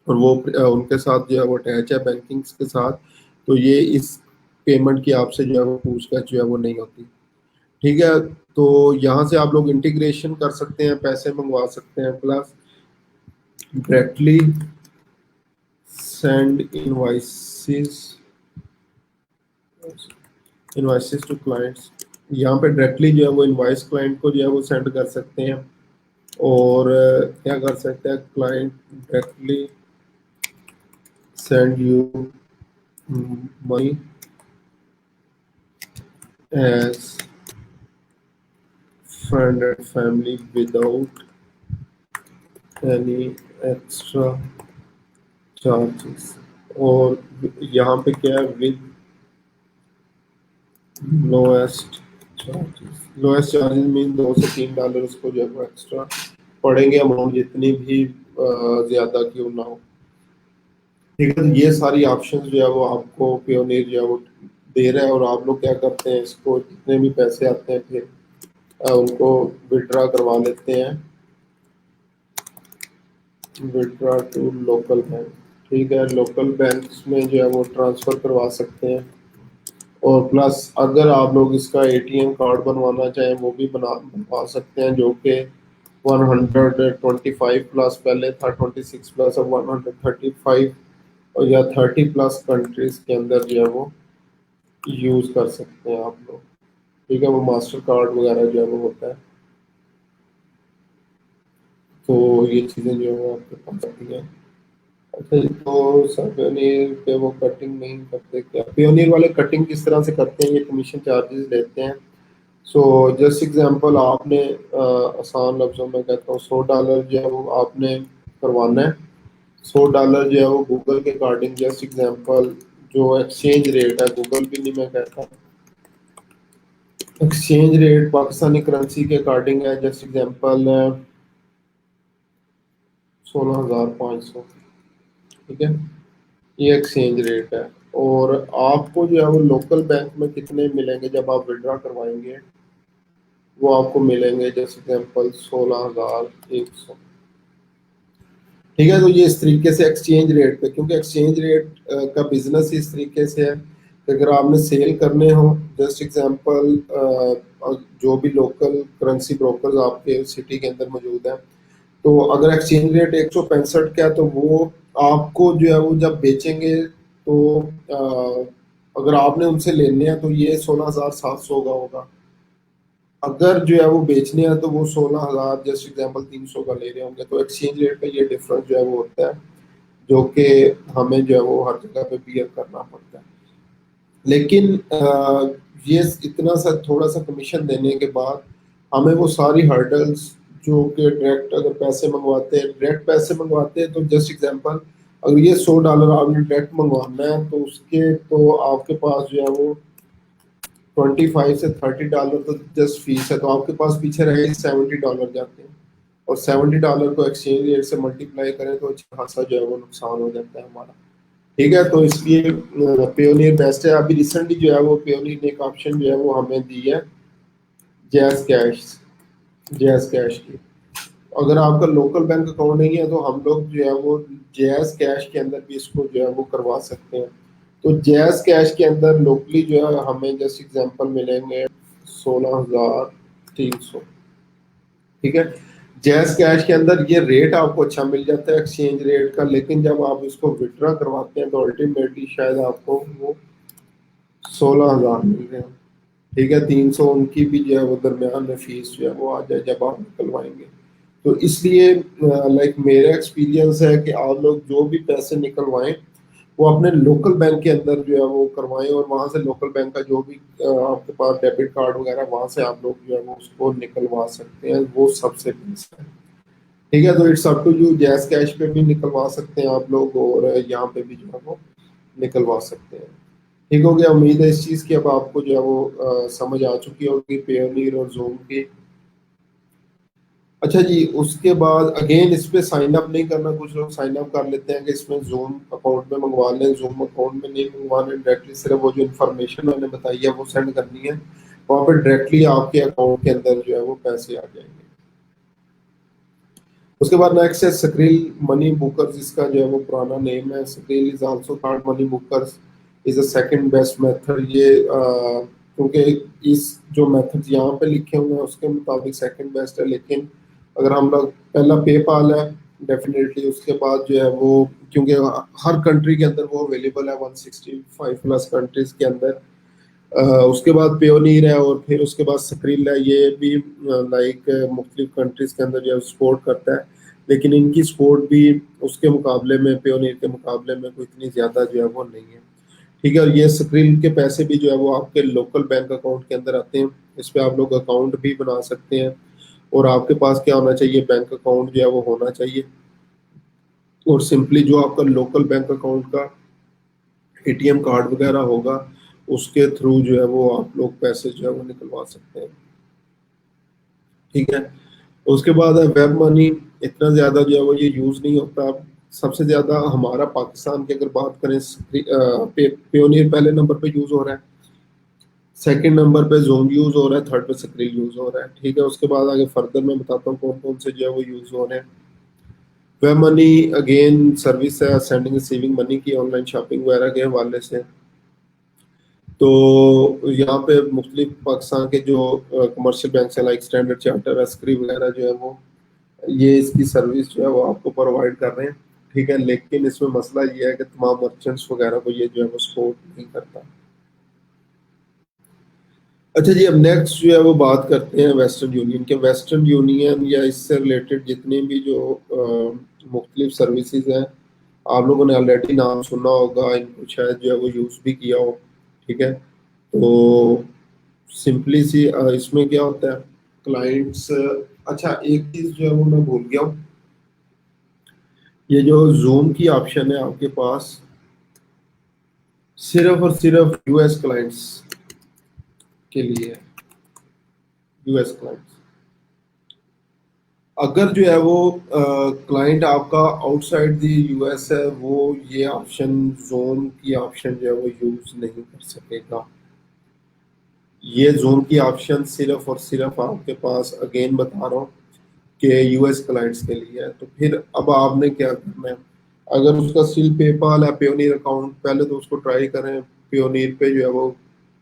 और वो उनके साथ जो है वो अटैच है बैंकिंग के साथ। तो ये इस पेमेंट की आपसे जो है वो पूछताछ जो है वो नहीं होती। ठीक है, तो यहाँ से आप लोग इंटीग्रेशन कर सकते हैं, पैसे मंगवा सकते हैं, plus directly send invoices invoices to clients. यहाँ पे डायरेक्टली जो है वो इनवाइस क्लाइंट को जो है वो सेंड कर सकते हैं। और क्या कर सकते हैं, client directly send you money as friend and family without any extra charges। और यहाँ पे क्या है, with lowest charges. Lowest charges mean $2 से $3 उसको जो है वो एक्स्ट्रा पड़ेंगे, अमाउंट जितनी भी ज्यादा क्यों ना हो। ठीक है, तो ये सारी ऑप्शंस जो है वो आपको पियोनियर जो है वो दे रहा है, और आप लोग क्या करते हैं, इसको जितने भी पैसे आते हैं फिर उनको विड्रा करवा लेते हैं, विड्रा टू लोकल बैंक। ठीक है, लोकल बैंक्स में जो है वो ट्रांसफर करवा सकते हैं। और प्लस अगर आप लोग इसका एटीएम कार्ड बनवाना चाहें वो भी बनवा सकते हैं, जो कि 125 प्लस पहले था, 26 प्लस, अब 135 और या 30 प्लस कंट्रीज के अंदर जो है वो यूज कर सकते हैं आप लोग। ठीक है, वो मास्टर कार्ड वगैरह जो है वो होता है। तो ये चीज़ें जो है वो आपके पास आती हैं। अच्छा जी, तो सर पेयोनियर पे वो कटिंग नहीं करते क्या? पेयोनियर वाले कटिंग किस तरह से करते हैं, ये कमीशन चार्जेस लेते हैं। सो जस्ट एग्जांपल आपने आसान लफ्जों में कहता हूँ, $100 जो है वो आपने करवाना है। $100 जो है वो गूगल के अकॉर्डिंग, जस्ट एग्जांपल जो एक्सचेंज रेट है, गूगल भी नहीं मैं कहता, एक्सचेंज रेट पाकिस्तानी करेंसी के अकॉर्डिंग है, जस्ट एग्जांपल 16,500। ठीक है, ये एक्सचेंज रेट है। और आपको जो है वो लोकल बैंक में कितने मिलेंगे जब आप विड्रॉ करवाएंगे, वो आपको मिलेंगे जैसे एग्जाम्पल 16,100। ठीक है, तो ये इस तरीके से एक्सचेंज रेट पे, क्योंकि एक्सचेंज रेट का बिजनेस इस तरीके से है कि अगर आपने सेल करने हो, जस्ट एग्जांपल जो भी लोकल करेंसी ब्रोकर्स आपके सिटी के अंदर मौजूद हैं, तो अगर एक्सचेंज रेट 165 का है तो वो आपको जो है वो जब बेचेंगे तो अगर आपने उनसे लेने हैं तो ये 16,700 का होगा। अगर जो है वो बेचने हैं तो वो 16,000 जस्ट एग्जाम्पल 300 का ले रहे होंगे। तो एक्सचेंज रेट का ये डिफरेंस जो है वो होता है, जो कि हमें जो है वो हर जगह पे बियर करना पड़ता है। लेकिन ये इतना सा थोड़ा सा कमीशन देने के बाद हमें वो सारी हर्डल्स, जो कि डायरेक्ट अगर पैसे मंगवाते हैं, डायरेक्ट पैसे मंगवाते हैं तो जस्ट एग्जांपल अगर ये $100 आपने डायरेक्ट मंगवाना है तो उसके तो आपके पास जो है वो 25 से 30 डॉलर तो जस्ट फीस है, तो आपके पास पीछे रहे $70 जाते हैं। और $70 को एक्सचेंज रेट से मल्टीप्लाई करें तो अच्छा खासा जो है वो नुकसान हो जाता है हमारा। ठीक है, तो इसलिए पेयोनियर बेस्ट है। अभी रिसेंटली जो है वो पेयोनियर ने एक ऑप्शन जो है वो हमें दी है, जैज कैश, जैज कैश की। अगर आपका लोकल बैंक अकाउंट नहीं है तो हम लोग जो है वो जैज कैश के अंदर भी इसको जो है वो करवा सकते हैं। तो जैज कैश के अंदर लोकली जो है हमें जैसे एग्जांपल मिलेंगे 16,300। ठीक है, जैज कैश के अंदर ये रेट आपको अच्छा मिल जाता है एक्सचेंज रेट का, लेकिन जब आप इसको विड्रॉ करवाते हैं तो अल्टीमेटली शायद आपको वो 16,000 मिल रहे हैं। ठीक है, 300 उनकी भी जो है वो दरमियान में फीस जो है वो आ जाए जब आप निकलवाएंगे। तो इसलिए लाइक मेरा एक्सपीरियंस है कि आप लोग जो भी पैसे निकलवाएं वो अपने लोकल बैंक के अंदर जो है वो करवाएं, और वहां से लोकल बैंक का जो भी आपके पास डेबिट कार्ड वगैरह वहां से आप लोग जो है वो उसको निकलवा सकते हैं, वो सबसे बेस्ट है। ठीक है, तो इट्स अप टू यू, जैस कैश पे भी निकलवा सकते हैं आप लोग और यहाँ पे भी जो है वो निकलवा सकते हैं। ठीक हो गया, उम्मीद है इस चीज़ की अब आपको जो है वो समझ आ चुकी होगी पेयोनियर और जूम की। अच्छा जी, उसके बाद अगेन इस पे साइन अप नहीं करना, कुछ लोग साइन अप कर लेते हैं कि इसमें जूम अकाउंट में मंगवा लें, जूम अकाउंट में नहीं मंगवाने, डायरेक्टली सिर्फ वो जो इन्फॉर्मेशन मैंने बताई है वो सेंड करनी है, वहाँ पर डायरेक्टली आपके अकाउंट के अंदर जो है वो पैसे आ जाएंगे। उसके बाद नेक्स्ट है सक्रिल मनी बुकर्स, इसका जो है वो पुराना नेम है। Squirrel is also called money bookers, is a second best method. ये क्योंकि इस जो मेथड यहाँ पे लिखे हुए हैं उसके मुताबिक सेकंड बेस्ट है, लेकिन अगर हम लोग पहला पेपाल है डेफिनेटली, उसके बाद जो है वो क्योंकि हर कंट्री के अंदर वो अवेलेबल है 165 प्लस कंट्रीज के अंदर। उसके बाद पेयोनियर है और फिर उसके बाद स्क्रिल है, ये भी लाइक मुख्तलिफ कंट्रीज के अंदर जो है सपोर्ट करता है, लेकिन इनकी सपोर्ट भी उसके मुकाबले में, पेयोनियर के मुकाबले में कोई इतनी ज़्यादा जो है वो नहीं है। ठीक है, और ये स्क्रिल के पैसे भी जो है वो आपके लोकल बैंक अकाउंट के अंदर आते हैं, इस पर आप लोग अकाउंट भी बना सकते हैं। और आपके पास क्या होना चाहिए, बैंक अकाउंट जो है वो होना चाहिए, और सिंपली जो आपका लोकल बैंक अकाउंट का एटीएम कार्ड वगैरह होगा उसके थ्रू जो है वो आप लोग पैसे जो है वो निकलवा सकते हैं। ठीक है, उसके बाद है वेब मनी। इतना ज़्यादा जो है वो ये यूज़ नहीं होता। सबसे ज़्यादा हमारा पाकिस्तान की अगर बात करें, पेयोनियर पहले नंबर पे यूज़ हो रहा है, सेकंड नंबर पे जोम यूज़ हो रहा है, थर्ड पे स्क्रिल यूज़ हो रहा है। ठीक है, उसके बाद आगे फर्दर मैं बताता हूँ कौन कौन से जो है वो यूज़ हो रहे हैं। वेब मनी अगेन सर्विस है सेंडिंग रिसीविंग मनी की, ऑनलाइन शॉपिंग वगैरह के हवाले से। तो यहाँ पे मुख्तलिफ पाकिस्तान के जो कमर्शियल बैंक है लाइक स्टैंडर्ड चार्टर, अस्करी वगैरह जो है वो ये इसकी सर्विस जो है वो आपको प्रोवाइड कर रहे हैं। ठीक है, लेकिन इसमें मसला ये है कि तमाम मर्चेंट्स वगैरह को ये जो है वो सपोर्ट नहीं करता। अच्छा जी, अब नेक्स्ट जो है वो बात करते हैं वेस्टर्न यूनियन के। वेस्टर्न यूनियन या इससे रिलेटेड जितनी भी जो मुख्तलिफ सर्विसेज हैं, आप लोगों ने ऑलरेडी नाम सुना होगा, इनको शायद जो है वो यूज़ भी किया हो। ठीक है, तो सिंपली सी इसमें क्या होता है, क्लाइंट्स, अच्छा एक चीज़ जो है वो मैं भूल गया हूँ, ये जो जूम की ऑप्शन है आपके पास, सिर्फ और सिर्फ यूएस क्लाइंट्स के लिए है। यूएस क्लाइंट्स, अगर जो है वो क्लाइंट आपका आउटसाइड दी यूएस है, वो ये ऑप्शन, जोन की ऑप्शन जो है वो यूज नहीं कर सकेगा। ये जोन की ऑप्शन सिर्फ और सिर्फ आपके पास, अगेन बता रहा हूँ, कि यूएस क्लाइंट्स के लिए है। तो फिर अब आपने क्या करना है, अगर उसका स्टिल पेपाल या पेयोनियर अकाउंट, पहले तो उसको ट्राई करें पेयोनियर पे जो है वो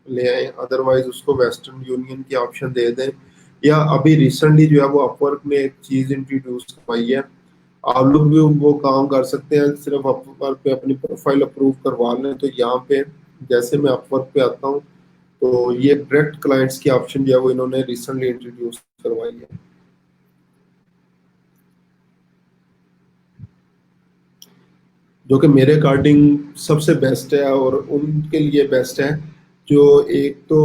ले आए, अदरवाइज उसको वेस्टर्न यूनियन की ऑप्शन दे दें। या अभी रिसेंटली जो है वो अपवर्क ने एक चीज़ इंट्रोड्यूस करवाई है, आप लोग भी वो काम कर सकते हैं, सिर्फ अपवर्क पे अपनी प्रोफाइल अप्रूव करवा लें। तो यहाँ पे जैसे मैं अपवर्क पे आता हूँ, तो ये डायरेक्ट क्लाइंट्स की ऑप्शन जो है वो इन्होंने रिसेंटली इंट्रोड्यूस करवाई है, जो कि मेरे अकॉर्डिंग सबसे बेस्ट है और उनके लिए बेस्ट है जो एक तो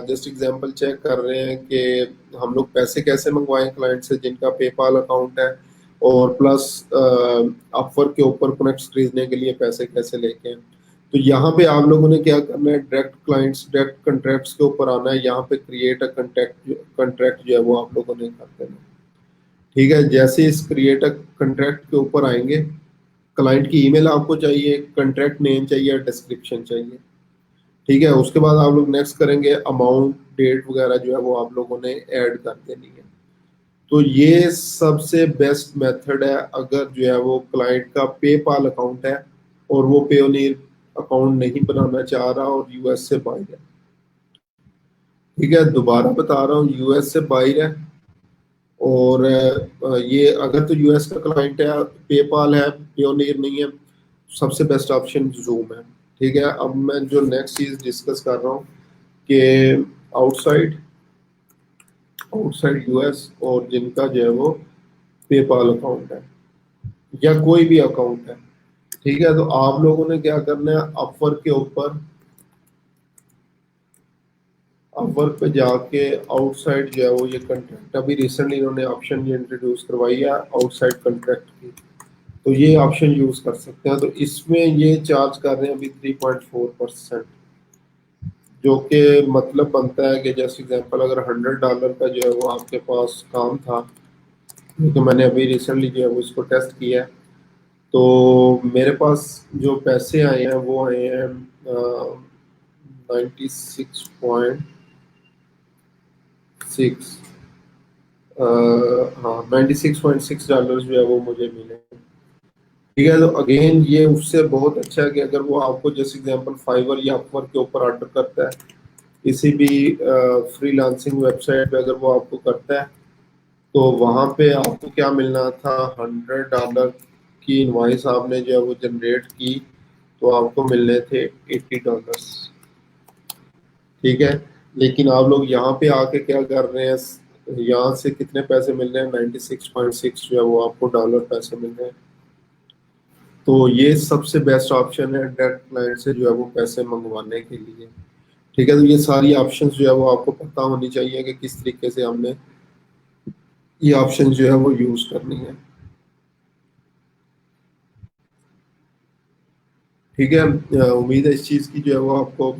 जस्ट एग्जांपल चेक कर रहे हैं कि हम लोग पैसे कैसे मंगवाएं क्लाइंट से जिनका पेपाल अकाउंट है, और प्लस अपवर्क के ऊपर प्रोडक्ट्स खरीदने के लिए पैसे कैसे लेके हैं। तो यहाँ पे आप लोगों ने क्या करना है, डायरेक्ट क्लाइंट्स, डायरेक्ट कॉन्ट्रैक्ट्स के ऊपर आना है। यहाँ पे क्रिएट अ कॉन्ट्रैक्ट, कॉन्ट्रैक्ट जो है वो आप लोगों ने कर देना। ठीक है, जैसे इस क्रिएट अ कॉन्ट्रैक्ट के ऊपर आएंगे, क्लाइंट की ईमेल आपको चाहिए, कॉन्ट्रैक्ट नेम चाहिए, डिस्क्रिप्शन चाहिए। ठीक है, उसके बाद आप लोग नेक्स्ट करेंगे, अमाउंट, डेट वगैरह जो है वो आप लोगों ने ऐड कर देनी है। तो ये सबसे बेस्ट मेथड है अगर जो है वो क्लाइंट का पेपाल अकाउंट है और वो पेयोनियर अकाउंट नहीं बनाना चाह रहा और यूएस से बाहर है। ठीक है, दोबारा बता रहा हूँ, यूएस से बाहर है और ये अगर तो यूएस का क्लाइंट है, पेपाल है, पेयोनियर नहीं है, सबसे बेस्ट ऑप्शन जूम है। ठीक है, अब मैं जो नेक्स्ट चीज डिस्कस कर रहा हूँ कि आउटसाइड, आउटसाइड यूएस और जिनका जो है वो पेपाल अकाउंट है या कोई भी अकाउंट है। ठीक है, तो आप लोगों ने क्या करना है, अपवर्क के ऊपर, अपवर्क पे जाके आउटसाइड जो है वो ये कंट्रैक्ट, अभी रिसेंटली इन्होंने ऑप्शन ये इंट्रोड्यूस करवाई है आउटसाइड कंट्रैक्ट की, तो ये ऑप्शन यूज कर सकते हैं। तो इसमें ये चार्ज कर रहे हैं अभी 3.4%, जो कि मतलब बनता है कि जैसे एग्जांपल अगर $100 का जो है वो आपके पास काम था, क्योंकि मैंने अभी रिसेंटली जो है वो इसको टेस्ट किया है, तो मेरे पास जो पैसे आए हैं वो आए हैं 96.6, हाँ $96.6 जो है वो मुझे मिले। ठीक है, तो अगेन ये उससे बहुत अच्छा है कि अगर वो आपको जैसे एग्जांपल फाइवर या अपवर्क के ऊपर ऑर्डर करता है, किसी भी फ्रीलांसिंग वेबसाइट पे अगर वो आपको करता है, तो वहाँ पे आपको क्या मिलना था, $100 की इनवाइस आपने जो है वो जनरेट की, तो आपको मिलने थे $80। ठीक है, लेकिन आप लोग यहाँ पे आके क्या कर रहे हैं, यहाँ से कितने पैसे मिल रहे हैं, 96.6 जो है वो आपको डॉलर पैसे मिल रहे हैं। तो ये सबसे बेस्ट ऑप्शन है डायरेक्ट क्लाइंट से जो है वो पैसे मंगवाने के लिए। ठीक है, तो ये सारी ऑप्शंस जो है वो आपको पता होनी चाहिए कि किस तरीके से हमने ये ऑप्शन जो है वो यूज करनी है। ठीक है, उम्मीद है इस चीज़ की जो है वो आपको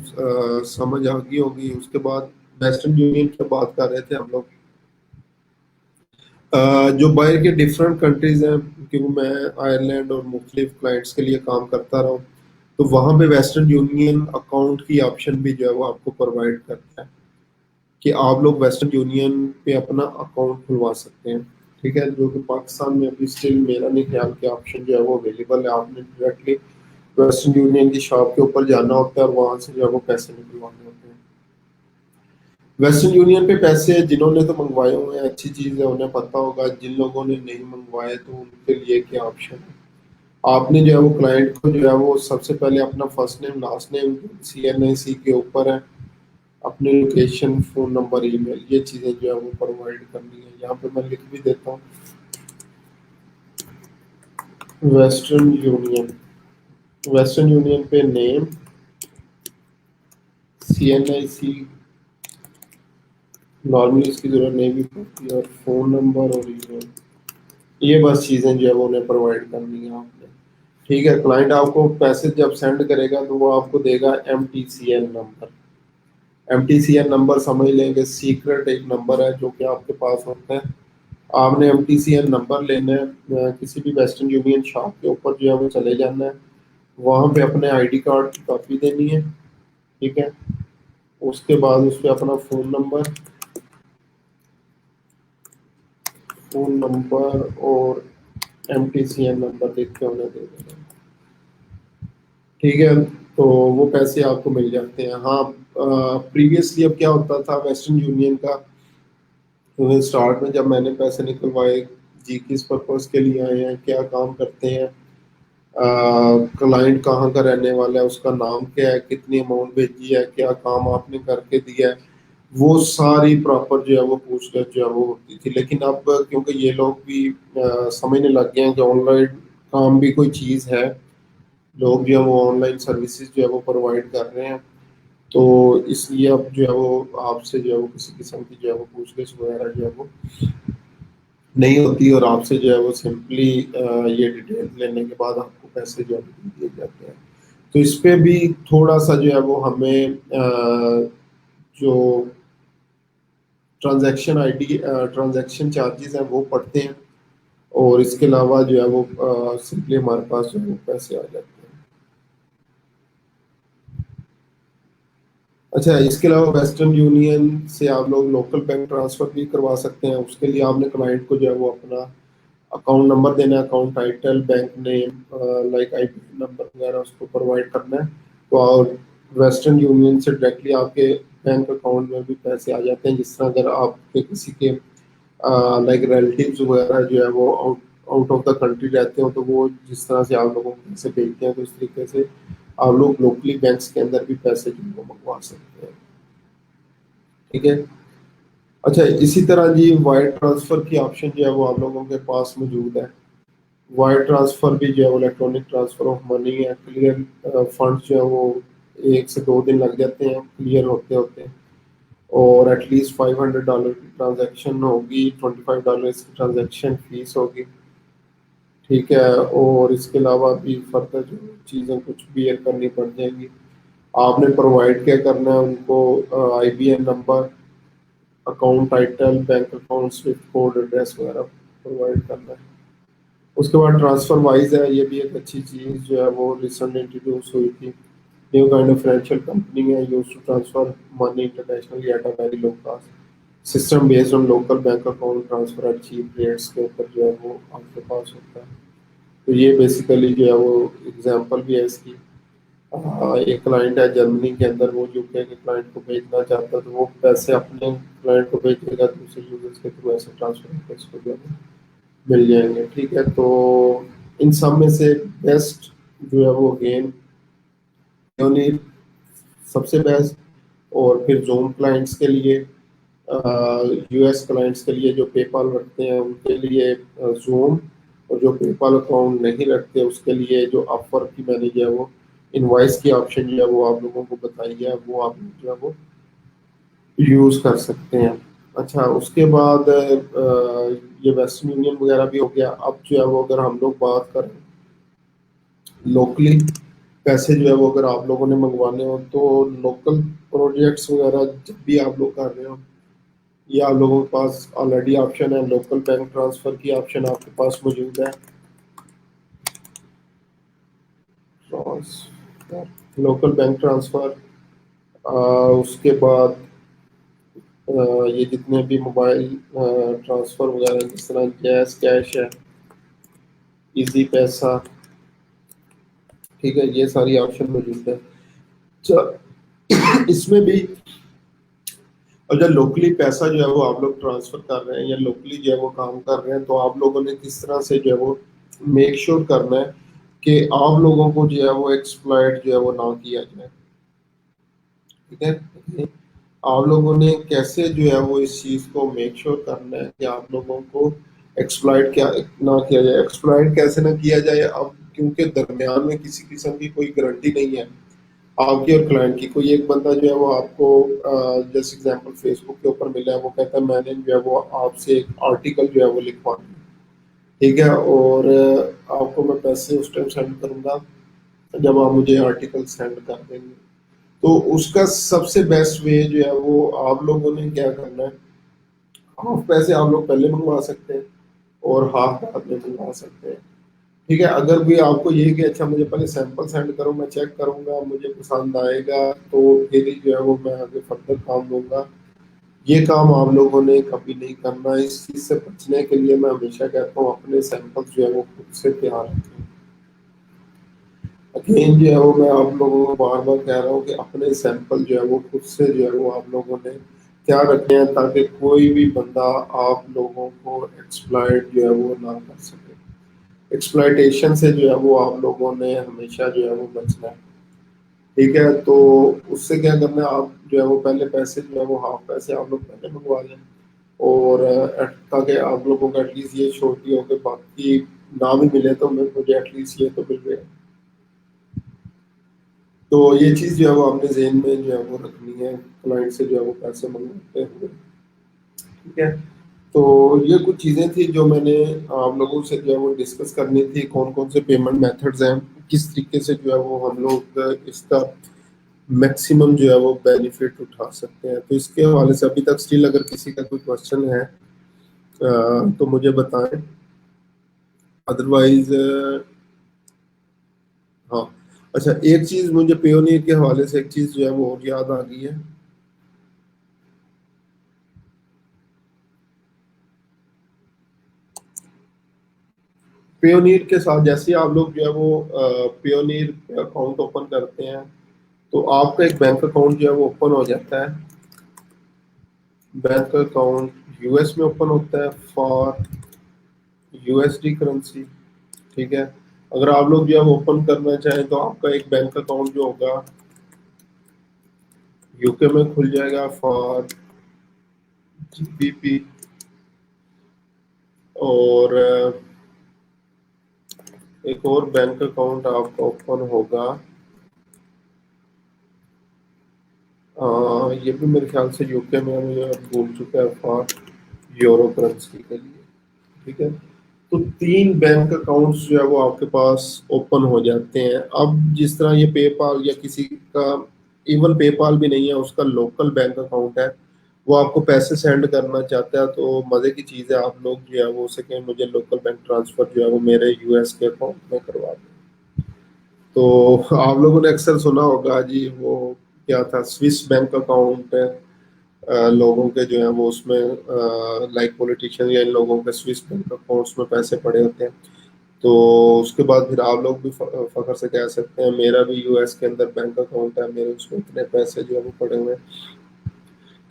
समझ आ गई होगी। उसके बाद वेस्टर्न यूनियन की बात कर रहे थे हम लोग, जो बाहर के डिफरेंट कंट्रीज हैं, क्योंकि मैं आयरलैंड और मुख्तलिफ क्लाइंट्स के लिए काम करता रहा हूँ, तो वहाँ पे वेस्टर्न यूनियन अकाउंट की ऑप्शन भी जो है वो आपको प्रोवाइड करता है कि आप लोग वेस्टर्न यूनियन पे अपना अकाउंट खुलवा सकते हैं। ठीक है, जो कि पाकिस्तान में अभी स्टिल मेरा नहीं ख्याल कि ऑप्शन जो है वो अवेलेबल है, आपने डायरेक्टली वेस्टर्न यूनियन की शॉप के ऊपर जाना होता है और वहां से जो है वो पैसे निकलवाने होते हैं। वेस्टर्न यूनियन पे पैसे जिन्होंने तो मंगवाए हुए हैं अच्छी चीज़ है, उन्हें पता होगा। जिन लोगों ने नहीं मंगवाए तो उनके लिए क्या ऑप्शन है। आपने जो है वो क्लाइंट को जो है वो सबसे पहले अपना first name last name CNIC के ऊपर है, अपनी लोकेशन फ़ोन नंबर ईमेल ये चीज़ें जो है वो प्रोवाइड करनी है। यहाँ पे मैं लिख भी देता हूँ वेस्टर्न यूनियन। वेस्टर्न यूनियन पे नेम CNIC नॉर्मली इसकी जरूरत नहीं भी पड़ती और फ़ोन नंबर और ईमेल, ये बस चीज़ें जो है वो उन्हें प्रोवाइड करनी है आपने। ठीक है, क्लाइंट आपको पैसे जब सेंड करेगा तो वो आपको देगा MTCN नंबर। MTCN नंबर समझ लेंगे सीक्रेट एक नंबर है जो कि आपके पास होता है। आपने MTCN नंबर लेना है, किसी भी वेस्टर्न यूनियन शॉप के ऊपर जो है वो चले जाना है, वहाँ पे अपने ID कार्ड की कॉपी देनी है। ठीक है, उसके बाद उस पर अपना फ़ोन नंबर और MTCN नंबर लिख के उन्हें दे देना। ठीक है, तो वो पैसे आपको मिल जाते हैं। हाँ, प्रीवियसली अब क्या होता था वेस्टर्न यूनियन का, तो स्टार्ट में जब मैंने पैसे निकलवाए जी किस पर्पज़ के लिए आए हैं, क्या काम करते हैं, क्लाइंट कहाँ का रहने वाला है, उसका नाम क्या है, कितनी अमाउंट भेजी है, क्या काम आपने करके दिया है, वो सारी प्रॉपर जो है वो पूछताछ जो है वो होती थी। लेकिन अब क्योंकि ये लोग भी समझने लग गए हैं कि ऑनलाइन काम भी कोई चीज़ है, लोग जो है वो ऑनलाइन सर्विसेज जो है वो प्रोवाइड कर रहे हैं, तो इसलिए अब जो है वो आपसे जो है वो किसी किस्म की जो है वो पूछताछ वगैरह जो है वो नहीं होती और आपसे जो है वो सिंपली ये डिटेल्स लेने के बाद आपको पैसे जो है वो दिए जाते हैं। तो इस पे भी थोड़ा सा जो है वो हमें जो ट्रांजैक्शन चार्जेस हैं वो पड़ते हैं और इसके अलावा जो है वो सिंपली हमारे पास जो है वो पैसे आ जाते हैं। अच्छा, इसके अलावा वेस्टर्न यूनियन से आप लोग लोकल बैंक ट्रांसफर भी करवा सकते हैं। उसके लिए आपने क्लाइंट को जो है वो अपना अकाउंट नंबर देना है, account title, bank name, like IP number वगैरह उसको प्रोवाइड करना है। तो और वेस्टर्न यूनियन से डायरेक्टली आपके बैंक अकाउंट में भी पैसे आ जाते हैं। जिस तरह अगर आपके किसी के लाइक रिलेटिव्स वगैरह जो है वो out out of the country रहते हो, तो वो जिस तरह से आप लोगों को पैसे भेजते हैं तो इस तरीके से आप लोग लोकली बैंक्स के अंदर भी पैसे जो है वो मंगवा सकते हैं। ठीक है, अच्छा इसी तरह जी वायर ट्रांसफर की ऑप्शन जो है वो आप लोगों के पास मौजूद है। वायर ट्रांसफर भी जो है वो इलेक्ट्रॉनिक ट्रांसफर ऑफ मनी है। क्लियर फंड्स जो है वो 1 से 2 दिन लग जाते हैं क्लियर होते होते, और एटलीस्ट $500 की ट्रांजैक्शन होगी, $25 की ट्रांजैक्शन फीस होगी। ठीक है, और इसके अलावा भी फर्दर जो चीज़ें कुछ बियर करनी पड़ जाएंगी। आपने प्रोवाइड क्या करना है उनको, IBN number, account title, bank account Swift code, address वगैरह प्रोवाइड करना है। उसके बाद ट्रांसफर वाइज है, ये भी एक अच्छी चीज़ जो है वो रिसेंट इंट्रोड्यूस हुई थी। New kind of financial company है use to transfer money internationally at a very low cost system based on local bank account transfer at cheap rates के ऊपर जो है वो आपके पास होता है। तो ये बेसिकली जो है वो एग्जांपल भी है इसकी। एक क्लाइंट है जर्मनी के अंदर, वो यूके के क्लाइंट को भेजना चाहता है तो वो पैसे अपने क्लाइंट को भेजेगा, दूसरे यूजर्स के थ्रू ऐसे ट्रांसफर होकर इसको जो है मिल जाएंगे। ठीक है, तो इन सब में से बेस्ट जो है वो गेम यूनिट सबसे बेस्ट, और फिर जूम क्लाइंट्स के लिए, US क्लाइंट्स के लिए जो पेपाल रखते हैं उनके लिए जूम, और जो पेपाल अकाउंट नहीं रखते उसके लिए जो अपवर्क की मैंने जो है वो इनवॉइस की ऑप्शन जो है वो आप लोगों को बताई है, वो आप जो है वो यूज कर सकते हैं। अच्छा, उसके बाद ये वेस्टर्न यूनियन वगैरह भी हो गया। अब जो है वो अगर हम लोग बात करें लोकली पैसे जो है वो अगर आप लोगों ने मंगवाने हो, तो लोकल प्रोजेक्ट्स वगैरह जब भी आप लोग कर रहे हो, ये आप लोगों के पास ऑलरेडी ऑप्शन है। लोकल बैंक ट्रांसफर की ऑप्शन आपके पास मौजूद है। लोकल बैंक ट्रांसफर, उसके बाद ये जितने भी मोबाइल ट्रांसफर वगैरह जिस तरह गैस कैश है, इजी पैसा, ठीक है, ये सारी ऑप्शन मौजूद है। इसमें भी अगर लोकली पैसा जो है वो आप लोग ट्रांसफर कर रहे हैं या लोकली जो है वो काम कर रहे हैं, तो आप लोगों ने किस तरह से जो है वो मेक श्योर करना है कि आप लोगों को जो है वो एक्सप्लॉइट जो है वो ना किया जाए। ठीक है, आप लोगों ने कैसे जो है वो इस चीज को मेक श्योर करना है कि आप लोगों को एक्सप्लॉइट क्या ना किया जाए। एक्सप्लॉइट कैसे ना किया जाए, अब क्योंकि दरमियान में किसी किस्म की कोई गारंटी नहीं है आपकी और क्लाइंट की। कोई एक बंदा जो है वो आपको जैसे एग्जांपल फेसबुक के ऊपर मिला है, वो कहता है मैंने जो है वो आपसे एक आर्टिकल जो है वो लिखवाना है, ठीक है, और आपको मैं पैसे उस टाइम सेंड करूंगा जब आप मुझे आर्टिकल सेंड कर देंगे। तो उसका सबसे बेस्ट वे जो है वो आप लोगों ने क्या करना है, हाफ पैसे आप लोग पहले मंगवा सकते हैं और हाफ बाद में मंगवा सकते हैं। ठीक है, अगर भी आपको ये है कि अच्छा मुझे पहले सैंपल सेंड करो, मैं चेक करूंगा, मुझे पसंद आएगा तो फिर ही जो है वो मैं आगे फर्दर काम दूंगा, ये काम आप लोगों ने कभी नहीं करना। इस चीज से बचने के लिए मैं हमेशा कहता हूँ अपने सैंपल जो है वो खुद से तैयार रखें। अगेन जो है वो मैं आप लोगों को बार बार कह रहा हूँ कि अपने सैंपल जो है वो खुद से जो है वो आप लोगों ने तैयार रखे हैं, ताकि कोई भी बंदा आप लोगों को एक्सप्लॉइट जो है वो ना कर सके। एक्सप्लॉइटेशन से जो है वो आप लोगों ने हमेशा जो है वो बचना है। ठीक है, तो उससे क्या करना है, आप जो है वो पहले पैसे जो है वो हाफ पैसे आप लोग पहले मंगवा लें, और ताकि आप लोगों को एटलीस्ट ये छोटी हो कि बाकी ना भी मिले तो मुझे एटलीस्ट ये तो मिल गया। तो ये चीज़ जो है वो आपने जेहन में जो है वो रखनी है क्लाइंट से जो है वो पैसे मंगवाते हुए। ठीक है, तो ये कुछ चीज़ें थी जो मैंने आप लोगों से जो है वो डिस्कस करनी थी, कौन कौन से पेमेंट मेथड्स हैं, किस तरीके से जो है वो हम लोग इसका मैक्सिमम जो है वो बेनिफिट उठा सकते हैं। तो इसके हवाले से अभी तक स्टिल अगर किसी का कोई क्वेश्चन है तो मुझे बताएं, अदरवाइज हाँ। अच्छा, एक चीज़ मुझे पियोनियर के हवाले से एक चीज़ जो है वो और याद आ गई है। पियोनीर के साथ जैसे ही आप लोग जो है वो पियोनीर अकाउंट ओपन करते हैं, तो आपका एक बैंक अकाउंट जो है वो ओपन हो जाता है। बैंक अकाउंट यूएस में ओपन होता है फॉर यूएसडी करेंसी। ठीक है, अगर आप लोग जो है वो ओपन करना चाहें तो आपका एक बैंक अकाउंट जो होगा यूके में खुल जाएगा फॉर जीबीपी, और एक और बैंक अकाउंट आपका ओपन होगा, ये भी मेरे ख्याल से यूके में, मुझे अब भूल चुका है, फॉर यूरो करेंसी के लिए। ठीक है, तो तीन बैंक अकाउंट्स जो है वो आपके पास ओपन हो जाते हैं। अब जिस तरह ये पेपाल या किसी का, इवन पेपाल भी नहीं है, उसका लोकल बैंक अकाउंट है, वो आपको पैसे सेंड करना चाहता है, तो मजे की चीज़ है, आप लोग जो है वो उसे कहें मुझे लोकल बैंक ट्रांसफर जो है वो मेरे यूएस के अकाउंट में करवा दें। तो आप लोगों ने अक्सर सुना होगा जी, वो क्या था, स्विस बैंक अकाउंट है, लोगों के जो है वो उसमें लाइक पॉलिटिशियन या इन लोगों के स्विस बैंक अकाउंट्स में पैसे पड़े होते हैं। तो उसके बाद फिर आप लोग भी फखर से कह सकते हैं मेरा भी यूएस के अंदर बैंक अकाउंट है, मेरे उसमें इतने पैसे जो है वो पड़े हुए हैं।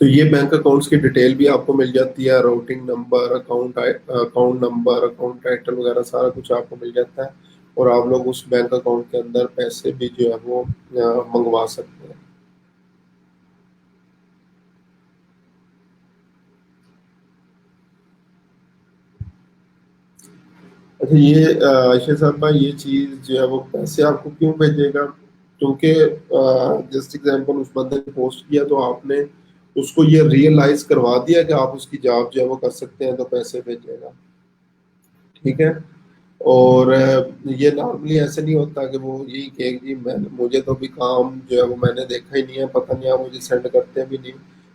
तो ये बैंक अकाउंट्स की डिटेल भी आपको मिल जाती है, routing number, account number, account title वगैरह सारा कुछ आपको मिल जाता है, और आप लोग उस बैंक अकाउंट के अंदर पैसे भी जो है वो मंगवा सकते हैं। अच्छा, ये आयशा साहब का ये चीज जो है वो पैसे आपको क्यों भेजेगा, क्योंकि जस्ट एग्जांपल उस बंदे ने पोस्ट किया तो आपने उसको ये रियलाइज करवा दिया कि आप उसकी जॉब जो है वो कर सकते हैं, तो पैसे भेजेगा। ठीक है, और ये नॉर्मली ऐसे नहीं होता कि वो यही कहे जी मैं, मुझे तो भी काम जो है वो मैंने देखा ही नहीं है, पता नहीं आप मुझे सेंड करते हैं भी नहीं।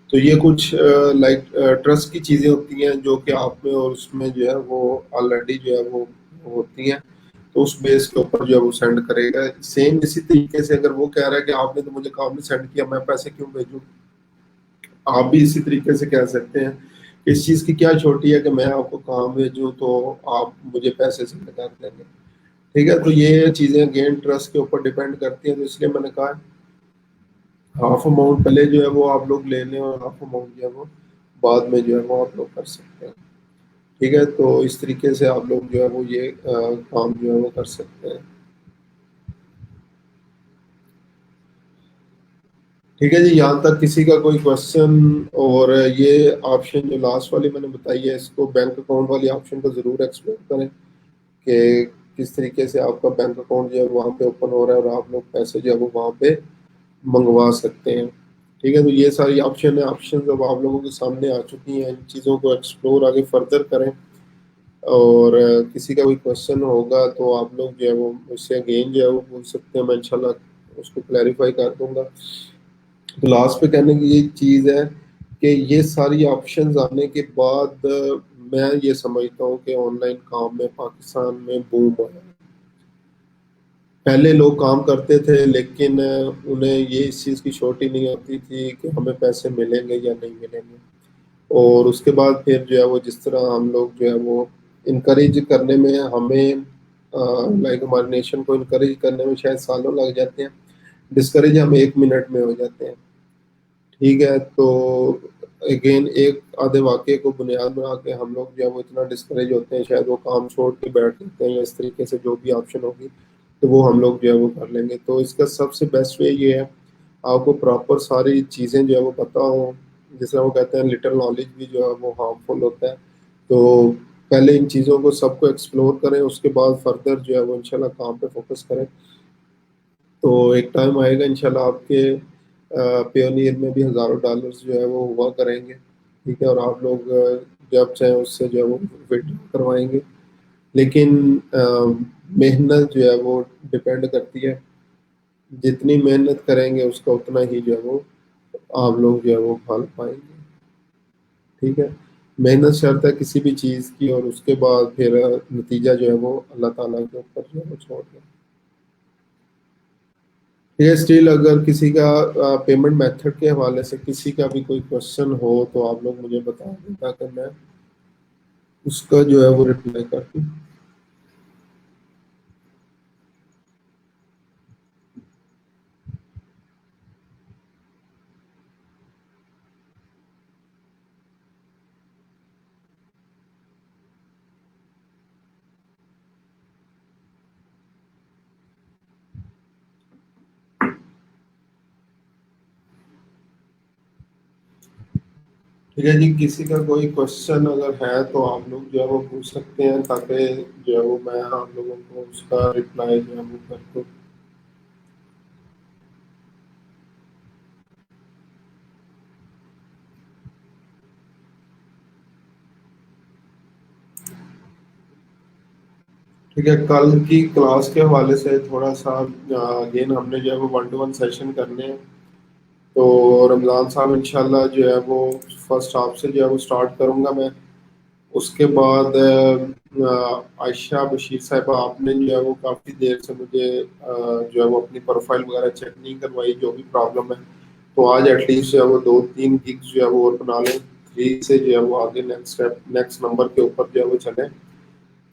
तो ये कुछ लाइक ट्रस्ट की चीज़ें होती हैं जो कि आप में और उसमें जो है वो ऑलरेडी जो है वो होती हैं, तो उस बेस के ऊपर जो है वो सेंड करेगा। सेम इसी तरीके से अगर वो कह रहा है कि आपने तो मुझे काम नहीं सेंड किया, मैं पैसे क्यों भेजूँ, आप भी इसी तरीके से कह सकते हैं कि इस चीज़ की क्या छोटी है कि मैं आपको काम भेजूँ तो आप मुझे पैसे सेंड कर देंगे। ठीक है, तो ये चीज़ें गेन ट्रस्ट के ऊपर डिपेंड करती हैं, तो इसलिए मैंने कहा हाफ अमाउंट पहले जो है वो आप लोग ले लें और हाफ अमाउंट जो है वो बाद में जो है वो आप लोग कर सकते हैं। ठीक है, तो इस तरीके से आप लोग जो है वो ये काम जो है वो कर सकते हैं। ठीक है जी, यहाँ तक किसी का कोई क्वेश्चन? और ये ऑप्शन जो लास्ट वाली मैंने बताई है, इसको बैंक अकाउंट वाली ऑप्शन को ज़रूर एक्सप्लोर करें कि किस तरीके से आपका बैंक अकाउंट जो है वहाँ पे ओपन हो रहा है और आप लोग पैसे जो है वो वहाँ पे मंगवा सकते हैं। ठीक है, तो ये सारी ऑप्शन है, ऑप्शन अब आप लोगों के सामने आ चुकी हैं, इन चीज़ों को एक्सप्लोर आगे फर्दर करें। और किसी का कोई क्वेश्चन होगा तो आप लोग जो है वो मुझसे अगेन जो है वो पूछ सकते हैं, मैं इंशाल्लाह उसको क्लैरिफाई कर दूंगा। तो लास्ट पे कहने की ये चीज़ है कि ये सारी ऑप्शंस आने के बाद मैं ये समझता हूँ कि ऑनलाइन काम में पाकिस्तान में बूम आया। पहले लोग काम करते थे लेकिन उन्हें ये इस चीज़ की श्योरिटी नहीं होती थी कि हमें पैसे मिलेंगे या नहीं मिलेंगे। और उसके बाद फिर जो है वो जिस तरह हम लोग जो है वो इनकरेज करने में हमें लाइक हमारे नेशन को इनकरेज करने में शायद सालों लग जाते हैं, डिस्करेज हम 1 मिनट में हो जाते हैं। ठीक है, तो अगेन एक आधे वाक्य को बुनियाद बना के हम लोग जो है वो इतना डिस्करेज होते हैं, शायद वो काम छोड़ के बैठ जाते हैं, या इस तरीके से जो भी ऑप्शन होगी तो वो हम लोग जो है वो कर लेंगे। तो इसका सबसे बेस्ट वे ये है, आपको प्रॉपर सारी चीज़ें जो है वो पता हो। जैसे वो कहते हैं लिटिल नॉलेज भी जो है वो हार्मफुल होता है। तो पहले इन चीज़ों को सबको एक्सप्लोर करें, उसके बाद फर्दर जो है वो इंशाल्लाह काम पे फोकस करें। तो एक टाइम आएगा इंशाल्लाह आपके पेयोनियर में भी हज़ारों डॉलर्स जो है वो हुआ करेंगे। ठीक है, और आप लोग जब चाहें उससे जो है वो विड्रॉ करवाएंगे। लेकिन मेहनत जो है वो डिपेंड करती है, जितनी मेहनत करेंगे उसका उतना ही जो है वो आप लोग जो है वो फल पाएंगे। ठीक है, मेहनत शर्त है किसी भी चीज़ की, और उसके बाद फिर नतीजा जो है वो अल्लाह ताला के ऊपर जो है वो छोड़ दें। ये स्टिल अगर किसी का पेमेंट मेथड के हवाले से किसी का भी कोई क्वेश्चन हो तो आप लोग मुझे बता दें ताकि मैं उसका जो है वो रिप्लाई कर दूँ। ठीक है जी, किसी का कोई क्वेश्चन अगर है तो आप लोग जो है वो पूछ सकते हैं ताकि जो है वो मैं आप लोगों को उसका रिप्लाई जो है वो कर दूँ। ठीक है, कल की क्लास के हवाले से थोड़ा सा अगेन हमने जो है वो 1-to-1 सेशन करने हैं। तो रमज़ान साहब इंशाल्लाह जो है वो फर्स्ट हाफ से जो है वो स्टार्ट करूँगा मैं। उसके बाद आयशा बशीर साहिबा, आपने जो है वो काफ़ी देर से मुझे जो है वो अपनी प्रोफाइल वगैरह चेक नहीं करवाई, जो भी प्रॉब्लम है। तो आज एटलीस्ट जो है वो 2-3 गिग्स जो है वो और बना लें, 3 से जो है वो आगे नेक्स्ट स्टेप नेक्स्ट नंबर के ऊपर जो है वो चलें।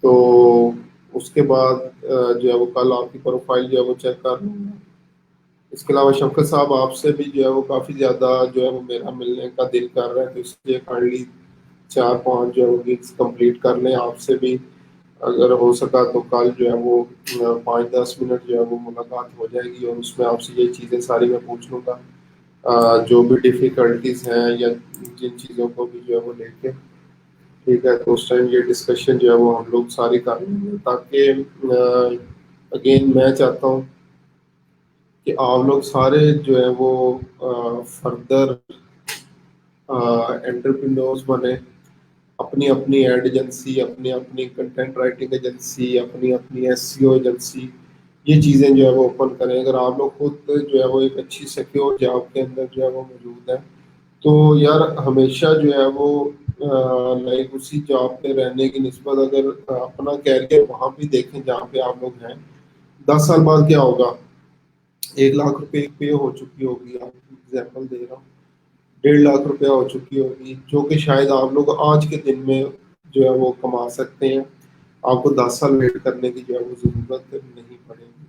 तो उसके बाद जो है वो कल आपकी प्रोफाइल जो है वो चेक कर लूँगा। इसके अलावा शौकत साहब, आपसे भी जो है वो काफ़ी ज़्यादा जो है वो मेरा मिलने का दिल कर रहा है, तो इसलिए काइंडली 4-5 जो है वो गिग्स कंप्लीट कर लें आपसे भी। अगर हो सका तो कल जो है वो 5-10 मिनट जो है वो मुलाकात हो जाएगी, और उसमें आपसे ये चीज़ें सारी मैं पूछ लूँगा, जो भी डिफ़िकल्टीज हैं या जिन चीज़ों को भी जो है वो लेके। ठीक है, तो उस टाइम ये डिस्कशन जो है वो हम लोग सारी कर लेंगे, ताकि अगेन मैं चाहता हूँ कि आप लोग सारे जो है वो फर्दर एंटरप्रेन्योर्स बने, अपनी अपनी एड एजेंसी, अपनी अपनी कंटेंट राइटिंग एजेंसी, अपनी अपनी एसईओ एजेंसी, ये चीज़ें जो है वो ओपन करें। अगर आप लोग खुद जो है वो एक अच्छी सिक्योर जॉब के अंदर जो है वो मौजूद है, तो यार हमेशा जो है वो लाइक उसी जॉब पे रहने की निस्बत अगर अपना कैरियर वहाँ भी देखें जहाँ पे आप लोग हैं, 10 साल बाद क्या होगा? 1 लाख रुपए पे हो चुकी होगी, आप एग्जाम्पल दे रहा हूँ, 1.5 लाख रुपया हो चुकी होगी, जो कि शायद आप लोग आज के दिन में जो है वो कमा सकते हैं। आपको 10 साल वेट करने की जो है वो ज़रूरत नहीं पड़ेगी।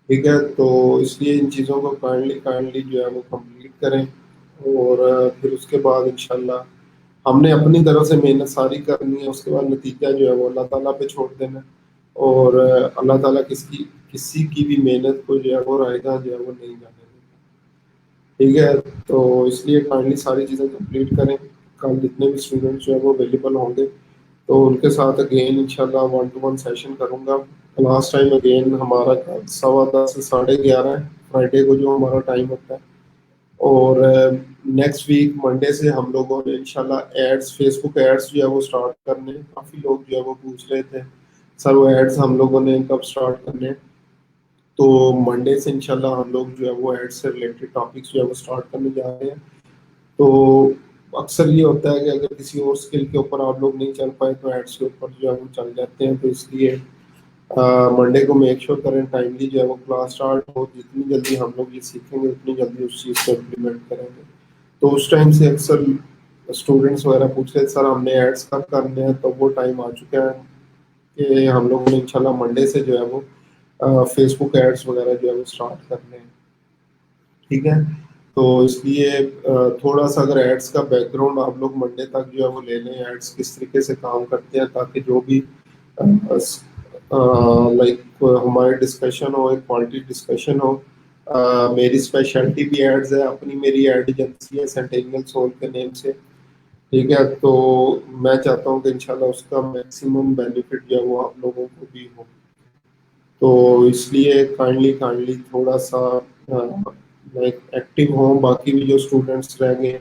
ठीक है, तो इसलिए इन चीज़ों को काइंडली काइंडली जो है वो कंप्लीट करें, और फिर उसके बाद इंशाल्लाह हमने अपनी तरफ से मेहनत सारी करनी है, उसके बाद नतीजा जो है वो अल्लाह ताला पे छोड़ देना है। और अल्लाह ताला किसी की भी मेहनत को जो है वो रायगा जो है वो नहीं जाने देता। ठीक है, तो इसलिए काइंडली सारी चीज़ें कंप्लीट करें। कल जितने भी स्टूडेंट्स जो है वो अवेलेबल होंगे, तो उनके साथ अगेन इंशाल्लाह 1 to 1 सेशन करूंगा। लास्ट टाइम अगेन हमारा कल 10:15 से 11:30 है, फ्राइडे को जो हमारा टाइम होता है। और नेक्स्ट वीक मंडे से हम लोगों ने इंशाल्लाह एड्स, फेसबुक एड्स जो है वो स्टार्ट करने हैं। काफ़ी लोग जो है वो पूछ रहे थे सर वो एड्स हम लोगों ने कब स्टार्ट करने हैं। तो मंडे से इंशाल्लाह हम लोग जो है वो एड्स से रिलेटेड टॉपिक्स जो है वो स्टार्ट करने जा रहे हैं। तो अक्सर ये होता है कि अगर किसी और स्किल के ऊपर आप लोग नहीं चल पाए तो एड्स के ऊपर जो है वो चल जाते हैं। तो इसलिए मंडे को मेक श्योर करें टाइमली जो है वो क्लास स्टार्ट हो। जितनी जल्दी हम लोग ये सीखेंगे उतनी जल्दी उस चीज़ को इम्प्लीमेंट करेंगे। तो उस टाइम से अक्सर स्टूडेंट्स वगैरह पूछ रहे सर हमने एड्स कब करने हैं, तो वो टाइम आ चुका है कि हम लोगों ने इंशाल्लाह मंडे से जो है वो फेसबुक एड्स वगैरह जो है वो स्टार्ट करने हैं। ठीक है, तो इसलिए थोड़ा सा अगर एड्स का बैकग्राउंड आप लोग मंडे तक जो है वो ले लें, एड्स किस तरीके से काम करते हैं, ताकि जो भी लाइक हमारे डिस्कशन हो, एक क्वालिटी डिस्कशन हो। मेरी स्पेशलिटी भी एड्स है, अपनी मेरी एड एजेंसी है सेंटेनियल सोल के नेम से। ठीक है, तो मैं चाहता हूँ कि इंशाल्लाह उसका मैक्सिमम बेनिफिट जो है वो आप लोगों को भी हो। तो इसलिए काइंडली काइंडली थोड़ा सा लाइक एक्टिव हों, बाकी भी जो स्टूडेंट्स रह गए।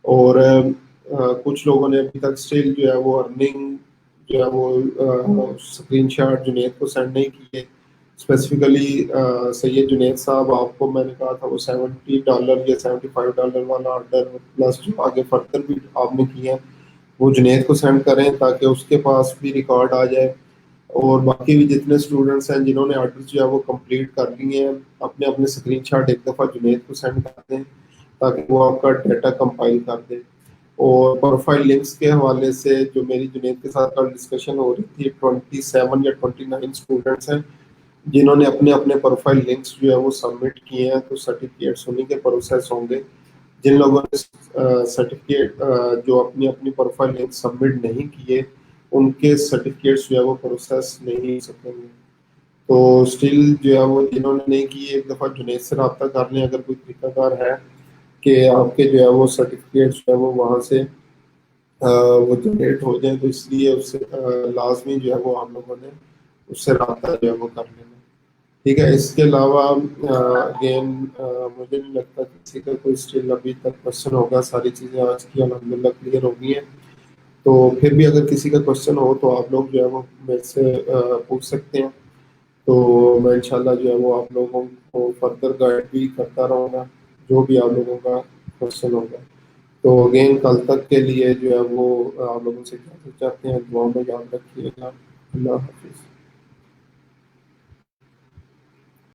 और कुछ लोगों ने अभी तक स्टिल जो है वो अर्निंग जो है वो स्क्रीनशॉट जुनेद को सेंड नहीं किए। स्पेसिफिकली सैयद जुनेद साहब, आपको मैंने कहा था वो $70 या $75 वाला ऑर्डर प्लस जो आगे फर्दर भी आपने किया है वो जुनेद को सेंड करें, ताकि उसके पास भी रिकॉर्ड आ जाए। और बाकी भी जितने स्टूडेंट्स हैं जिन्होंने ऑर्डर जो है वो कंप्लीट कर लिए हैं, अपने अपने स्क्रीनशॉट एक दफ़ा जुनेद को सेंड कर दें, ताकि वो आपका डाटा कंपाइल कर दे। और प्रोफाइल लिंक्स के हवाले से जो मेरी जुनेद के साथ कल डिस्कशन हो रही थी, 27 या 29 स्टूडेंट्स हैं जिन्होंने अपने अपने प्रोफाइल लिंक्स जो है वो सबमिट किए हैं। तो सर्टिफिकेट्स उन्हीं के प्रोसेस होंगे। जिन लोगों ने सर्टिफिकेट जो अपनी अपनी प्रोफाइल लिंक सबमिट नहीं किए, उनके सर्टिफिकेट्स जो है वो प्रोसेस नहीं हो सकेंगे। तो स्टिल जो है वो जिन्होंने नहीं किए, एक दफ़ा जुनेद से रब्ता कर लें अगर कोई तरीकाकार है कि आपके जो है वो सर्टिफिकेट जो है वो वहाँ से वो जनरेट हो जाए। तो इसलिए उससे लाजमी जो है वो हम लोगों ने उससे रब्ता जो है वो कर लेना। ठीक है, इसके अलावा अगेन मुझे नहीं लगता किसी का कोई स्टिल अभी तक क्वेश्चन होगा। सारी चीज़ें आज की अल्हम्दुलिल्लाह क्लियर हो गई हैं। तो फिर भी अगर किसी का क्वेश्चन हो तो आप लोग जो है वो मेरे से पूछ सकते हैं। तो मैं इंशाल्लाह जो है वो आप लोगों को फर्दर गाइड भी करता रहूँगा जो भी आप लोगों का क्वेश्चन होगा। तो अगेन कल तक के लिए जो है वो आप लोगों से क्या चाहते हैं, दुआ में याद रखिएगा। अल्लाह हाफिज़।